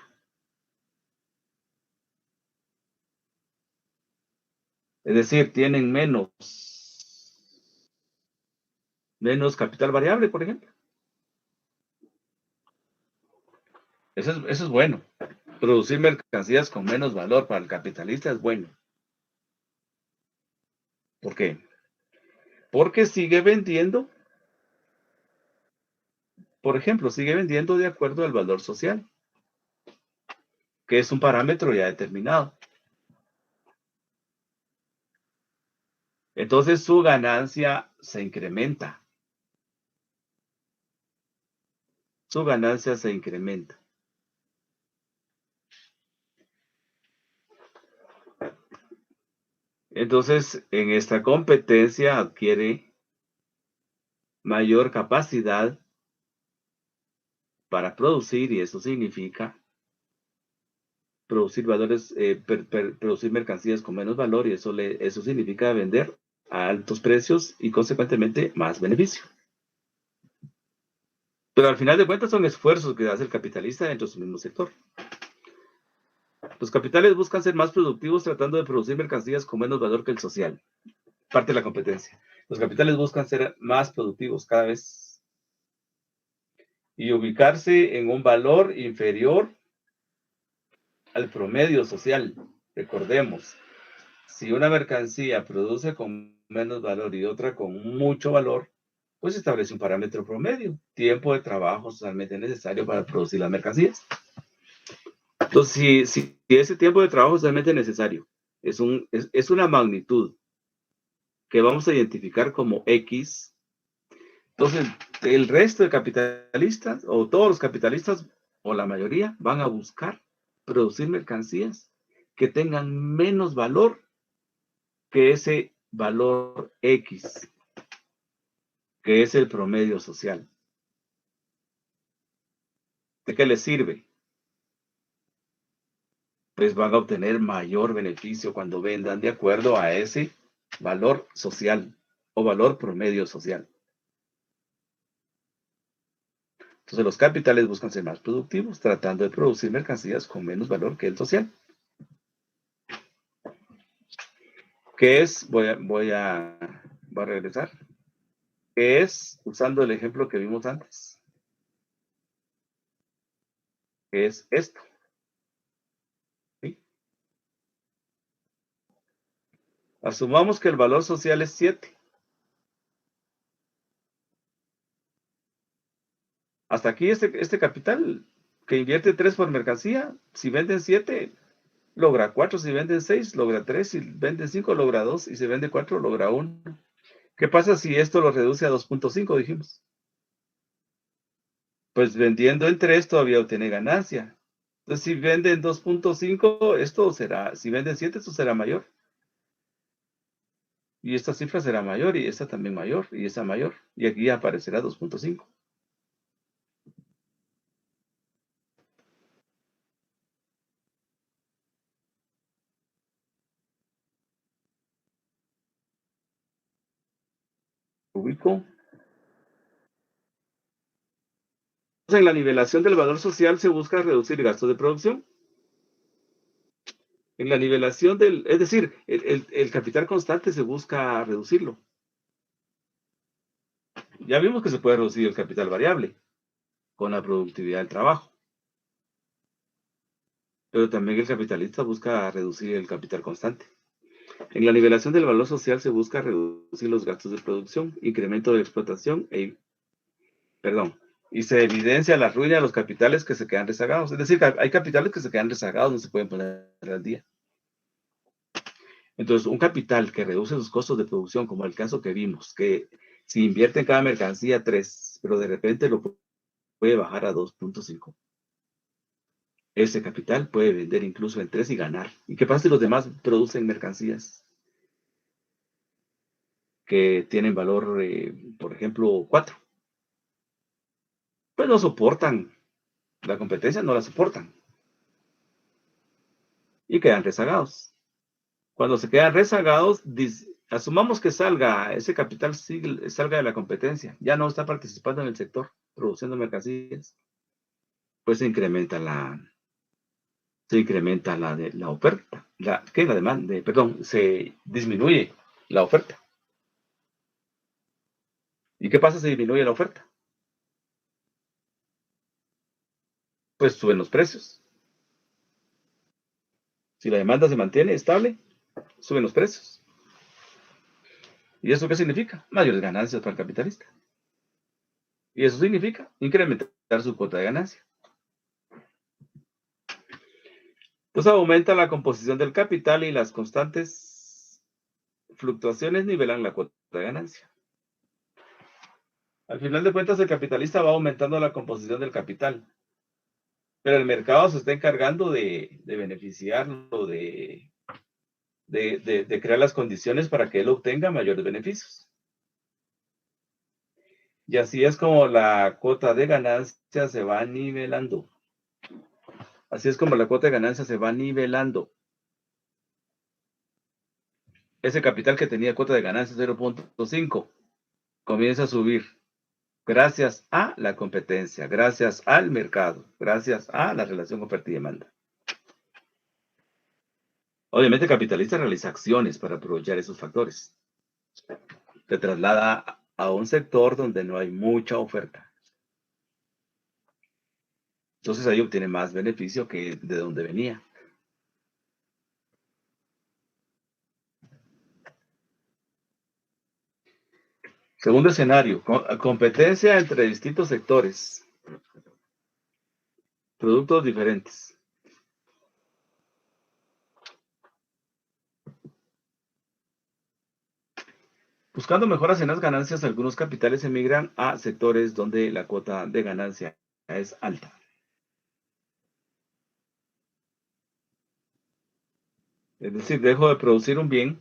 Es decir, tienen menos capital variable, por ejemplo. Eso es bueno. Producir mercancías con menos valor para el capitalista es bueno. ¿Por qué? Porque sigue vendiendo, por ejemplo, sigue vendiendo de acuerdo al valor social, que es un parámetro ya determinado. Entonces su ganancia se incrementa. Su ganancia se incrementa. Entonces, en esta competencia adquiere mayor capacidad para producir, y eso significa producir valores, producir mercancías con menos valor, y eso significa vender a altos precios y consecuentemente más beneficio. Pero al final de cuentas son esfuerzos que hace el capitalista dentro de su mismo sector. Los capitales buscan ser más productivos tratando de producir mercancías con menos valor que el social. Parte de la competencia. Los capitales buscan ser más productivos cada vez y ubicarse en un valor inferior al promedio social. Recordemos, si una mercancía produce con menos valor y otra con mucho valor, pues establece un parámetro promedio, tiempo de trabajo socialmente necesario para producir las mercancías. Entonces, si ese tiempo de trabajo socialmente necesario es una magnitud que vamos a identificar como X, entonces el resto de capitalistas, o todos los capitalistas, o la mayoría, van a buscar producir mercancías que tengan menos valor que ese valor X, que es el promedio social. ¿De qué les sirve? Pues van a obtener mayor beneficio cuando vendan de acuerdo a ese valor social o valor promedio social. Entonces los capitales buscan ser más productivos, tratando de producir mercancías con menos valor que el social. ¿Qué es? Voy a regresar. ¿Qué es? Usando el ejemplo que vimos antes. ¿Qué es esto? ¿Sí? Asumamos que el valor social es 7. Hasta aquí este capital que invierte 3 por mercancía, si venden 7, logra 4, si venden 6, logra 3, si venden 5, logra 2, y si vende 4, logra 1. ¿Qué pasa si esto lo reduce a 2.5, dijimos? Pues vendiendo en 3 todavía obtiene ganancia. Entonces, si venden 2.5, esto será, si venden 7, esto será mayor. Y esta cifra será mayor, y esta también mayor, y esa mayor. Y aquí aparecerá 2.5. Ubico. En la nivelación del valor social se busca reducir gastos de producción. En la nivelación del, es decir, el capital constante se busca reducirlo. Ya vimos que se puede reducir el capital variable con la productividad del trabajo. Pero también el capitalista busca reducir el capital constante. En la nivelación del valor social se busca reducir los gastos de producción, incremento de explotación y se evidencia la ruina de los capitales que se quedan rezagados. Es decir, hay capitales que se quedan rezagados, no se pueden poner al día. Entonces, un capital que reduce sus costos de producción, como el caso que vimos, que si invierte en cada mercancía 3, pero de repente lo puede bajar a 2.5. Ese capital puede vender incluso en 3 y ganar. ¿Y qué pasa si los demás producen mercancías que tienen valor, por ejemplo, 4? Pues no soportan, la competencia no la soportan. Y quedan rezagados. Cuando se quedan rezagados, asumamos que salga, ese capital salga de la competencia, ya no está participando en el sector, produciendo mercancías, pues se incrementa la oferta, la demanda, se disminuye la oferta. ¿Y qué pasa si disminuye la oferta? Pues suben los precios. Si la demanda se mantiene estable, suben los precios. ¿Y eso qué significa? Mayores ganancias para el capitalista. Y eso significa incrementar su cuota de ganancia. Entonces aumenta la composición del capital y las constantes fluctuaciones nivelan la cuota de ganancia. Al final de cuentas, el capitalista va aumentando la composición del capital, pero el mercado se está encargando de beneficiarlo, de crear las condiciones para que él obtenga mayores beneficios. Y así es como la cuota de ganancia se va nivelando. Así es como la cuota de ganancia se va nivelando. Ese capital que tenía cuota de ganancia 0.5 comienza a subir gracias a la competencia, gracias al mercado, gracias a la relación oferta y demanda. Obviamente el capitalista realiza acciones para aprovechar esos factores. Se traslada a un sector donde no hay mucha oferta. Entonces ahí obtiene más beneficio que de donde venía. Segundo escenario, competencia entre distintos sectores. Productos diferentes. Buscando mejoras en las ganancias, algunos capitales emigran a sectores donde la cuota de ganancia es alta. Es decir, dejo de producir un bien.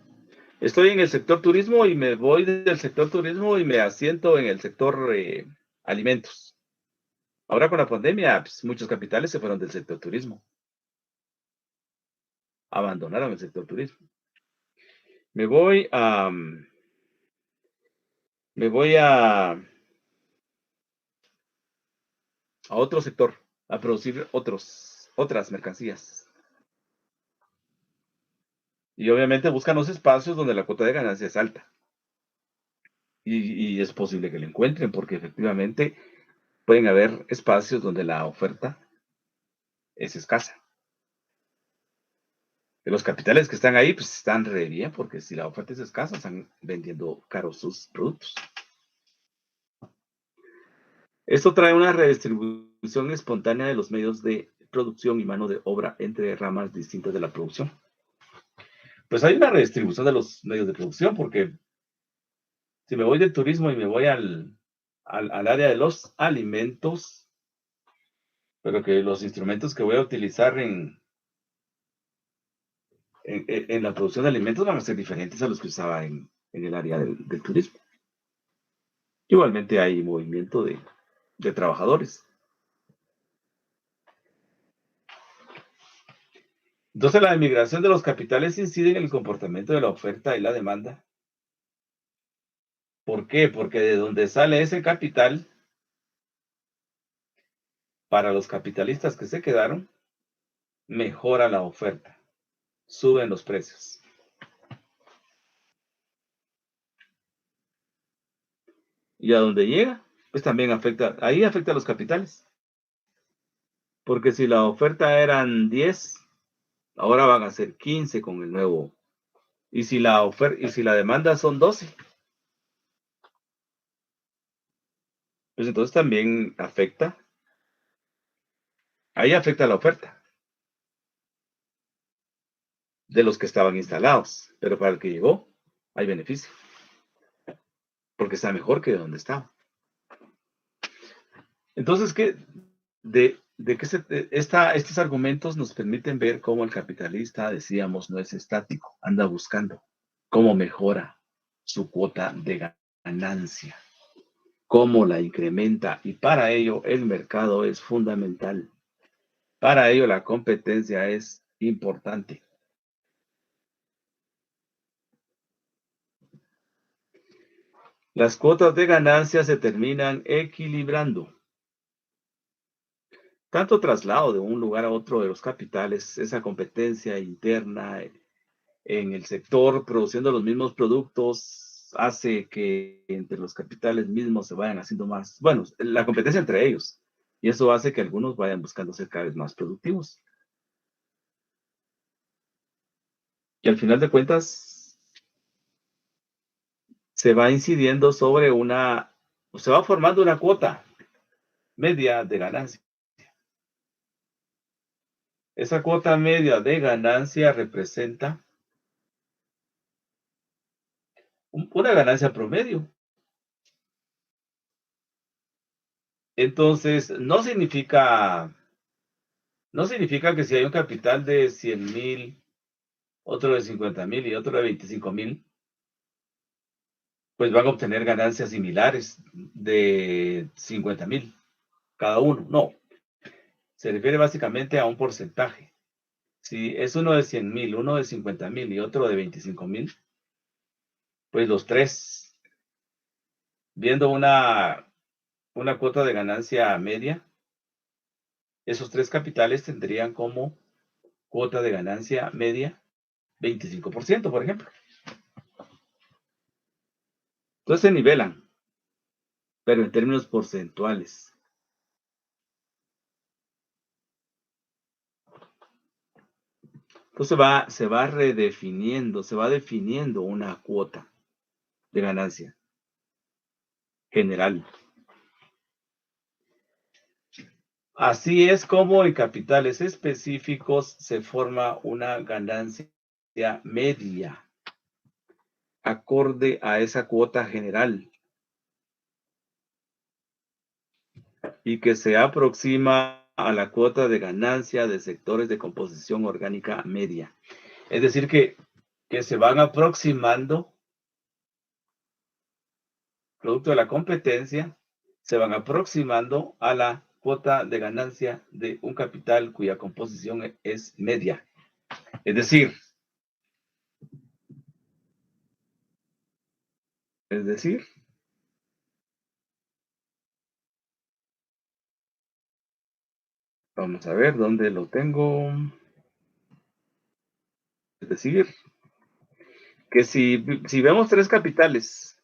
Estoy en el sector turismo y me voy del sector turismo y me asiento en el sector alimentos. Ahora con la pandemia, pues, muchos capitales se fueron del sector turismo. Abandonaron el sector turismo. Me voy a otro sector, a producir otras mercancías. Y obviamente buscan los espacios donde la cuota de ganancia es alta. Y es posible que lo encuentren, porque efectivamente pueden haber espacios donde la oferta es escasa. Los capitales que están ahí, pues están re bien, porque si la oferta es escasa, están vendiendo caros sus productos. Esto trae una redistribución espontánea de los medios de producción y mano de obra entre ramas distintas de la producción. Pues hay una redistribución de los medios de producción, porque si me voy del turismo y me voy al área de los alimentos, pero que los instrumentos que voy a utilizar en la producción de alimentos van a ser diferentes a los que usaba en el área del turismo. Igualmente hay movimiento de trabajadores. Entonces, la emigración de los capitales incide en el comportamiento de la oferta y la demanda. ¿Por qué? Porque de donde sale ese capital, para los capitalistas que se quedaron, mejora la oferta, suben los precios. Y a donde llega, pues también afecta a los capitales. Porque si la oferta eran 10, ahora van a ser 15 con el nuevo. Y si la demanda son 12, pues entonces también afecta. Ahí afecta la oferta de los que estaban instalados. Pero para el que llegó, hay beneficio. Porque está mejor que donde estaba. Entonces, estos argumentos nos permiten ver cómo el capitalista, decíamos, no es estático, anda buscando cómo mejora su cuota de ganancia, cómo la incrementa, y para ello el mercado es fundamental. Para ello la competencia es importante. Las cuotas de ganancia se terminan equilibrando. Tanto traslado de un lugar a otro de los capitales, esa competencia interna en el sector produciendo los mismos productos, hace que entre los capitales mismos se vayan haciendo más, bueno, la competencia entre ellos, y eso hace que algunos vayan buscando ser cada vez más productivos. Y al final de cuentas, se va incidiendo sobre se va formando una cuota media de ganancia. Esa cuota media de ganancia representa una ganancia promedio. Entonces, no significa que si hay un capital de 100,000, otro de 50,000 y otro de 25,000, pues van a obtener ganancias similares de 50,000 cada uno. No, se refiere básicamente a un porcentaje. Si es uno de 100,000, uno de 50,000 y otro de 25,000, pues los tres, viendo una cuota de ganancia media, esos tres capitales tendrían como cuota de ganancia media 25%, por ejemplo. Entonces se nivelan, pero en términos porcentuales. Entonces se va redefiniendo, se va definiendo una cuota de ganancia general. Así es como en capitales específicos se forma una ganancia media acorde a esa cuota general y que se aproxima a la cuota de ganancia de sectores de composición orgánica media. Es decir, que se van aproximando, producto de la competencia, se van aproximando a la cuota de ganancia de un capital cuya composición es media. Es decir, vamos a ver dónde lo tengo. Es decir, que si vemos tres capitales,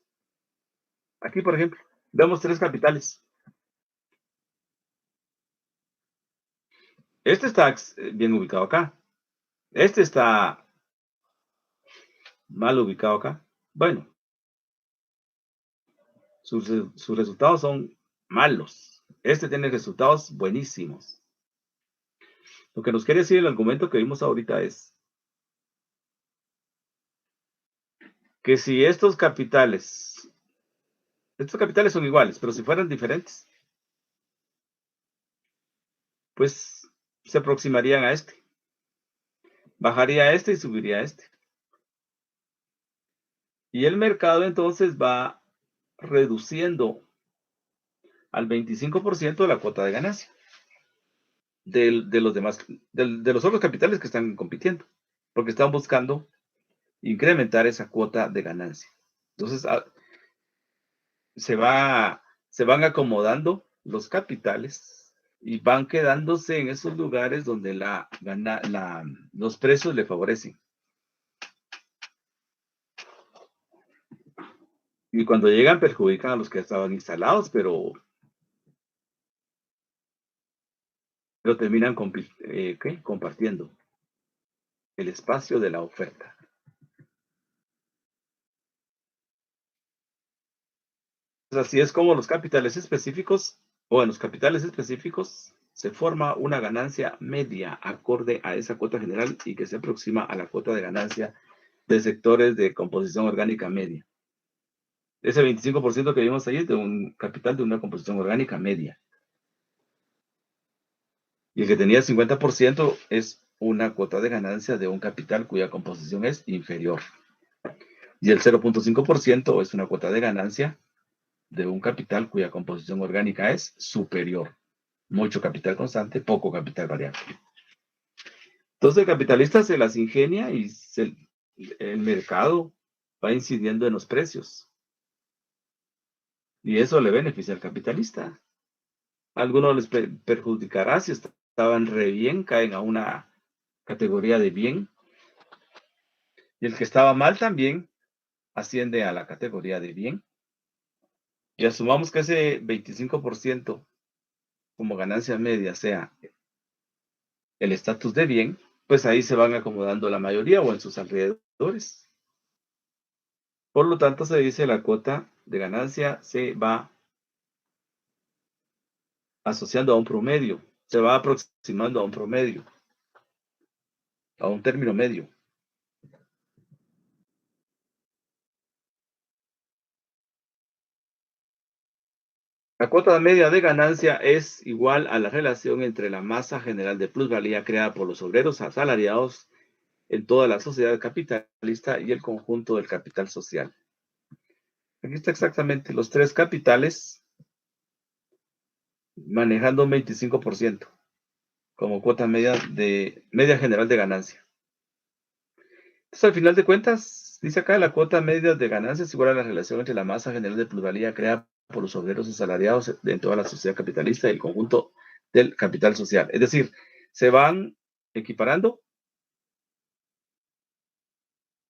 aquí por ejemplo, vemos tres capitales. Este está bien ubicado acá. Este está mal ubicado acá. Bueno, sus resultados son malos. Este tiene resultados buenísimos. Lo que nos quiere decir el argumento que vimos ahorita es que si estos capitales son iguales, pero si fueran diferentes, pues se aproximarían a este. Bajaría a este y subiría a este. Y el mercado entonces va reduciendo al 25% la cuota de ganancia de los demás, de los otros capitales que están compitiendo, porque están buscando incrementar esa cuota de ganancia. Entonces, se van acomodando los capitales y van quedándose en esos lugares donde los precios le favorecen. Y cuando llegan perjudican a los que estaban instalados, pero terminan compartiendo el espacio de la oferta. Así es como los capitales específicos, o en los capitales específicos, se forma una ganancia media acorde a esa cuota general y que se aproxima a la cuota de ganancia de sectores de composición orgánica media. Ese 25% que vimos ahí es de un capital de una composición orgánica media. Y el que tenía 50% es una cuota de ganancia de un capital cuya composición es inferior. Y el 0.5% es una cuota de ganancia de un capital cuya composición orgánica es superior. Mucho capital constante, poco capital variable. Entonces el capitalista se las ingenia y el mercado va incidiendo en los precios. Y eso le beneficia al capitalista. A algunos les perjudicará si estaban re bien, caen a una categoría de bien. Y el que estaba mal también asciende a la categoría de bien. Y asumamos que ese 25% como ganancia media sea el estatus de bien, pues ahí se van acomodando la mayoría o en sus alrededores. Por lo tanto, se dice la cuota de ganancia se va asociando a un promedio, se va aproximando a un promedio, a un término medio. La cuota media de ganancia es igual a la relación entre la masa general de plusvalía creada por los obreros asalariados en toda la sociedad capitalista y el conjunto del capital social. Aquí está exactamente los tres capitales manejando un 25% como cuota media general de ganancia. Entonces, al final de cuentas, dice acá, la cuota media de ganancia es igual a la relación entre la masa general de plusvalía creada por los obreros asalariados en toda la sociedad capitalista y el conjunto del capital social. Es decir, se van equiparando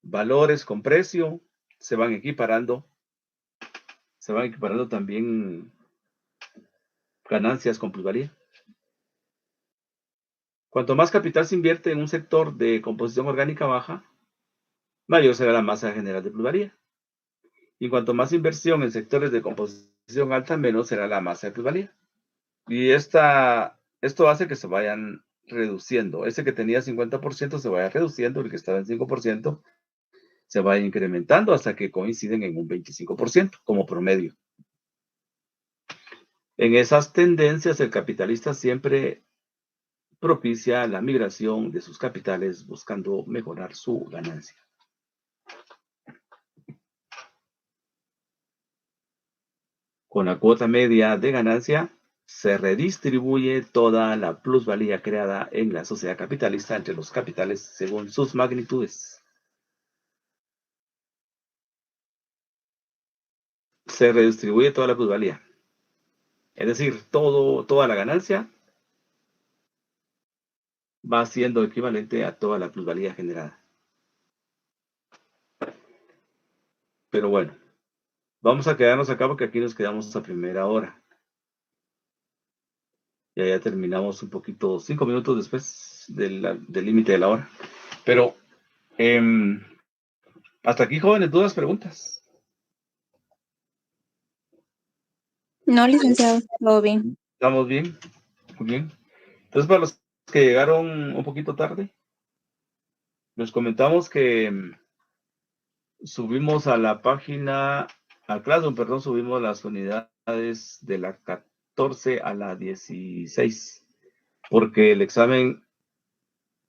valores con precio, se van equiparando también ganancias con plusvalía. Cuanto más capital se invierte en un sector de composición orgánica baja, mayor será la masa general de plusvalía. Y cuanto más inversión en sectores de composición alta, menos será la masa de plusvalía. Y esto hace que se vayan reduciendo. Ese que tenía 50% se vaya reduciendo, el que estaba en 5% se va incrementando hasta que coinciden en un 25% como promedio. En esas tendencias, el capitalista siempre propicia la migración de sus capitales buscando mejorar su ganancia. Con la cuota media de ganancia, se redistribuye toda la plusvalía creada en la sociedad capitalista entre los capitales según sus magnitudes. Se redistribuye toda la plusvalía. Es decir, toda la ganancia va siendo equivalente a toda la plusvalía generada. Pero bueno, vamos a quedarnos acá porque aquí nos quedamos a primera hora. Ya terminamos un poquito, 5 minutos después del límite de la hora. Pero, hasta aquí, jóvenes, dudas, preguntas. No, licenciado, todo bien. ¿Estamos bien? Muy bien. Entonces, para los que llegaron un poquito tarde, les comentamos que subimos a la página, al Classroom, perdón, subimos las unidades de la 14 a la 16. porque el examen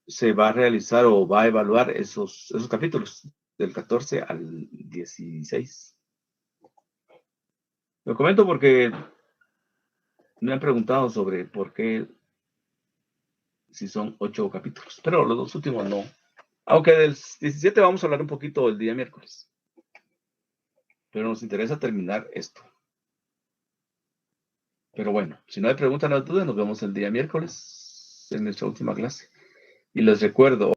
se va a realizar o va a evaluar esos capítulos del 14 al 16. Lo comento porque me han preguntado sobre por qué si son 8 capítulos, pero los 2 últimos no. Aunque del 17 vamos a hablar un poquito el día miércoles. Pero nos interesa terminar esto. Pero bueno, si no hay preguntas, no hay dudas, nos vemos el día miércoles en nuestra última clase. Y les recuerdo,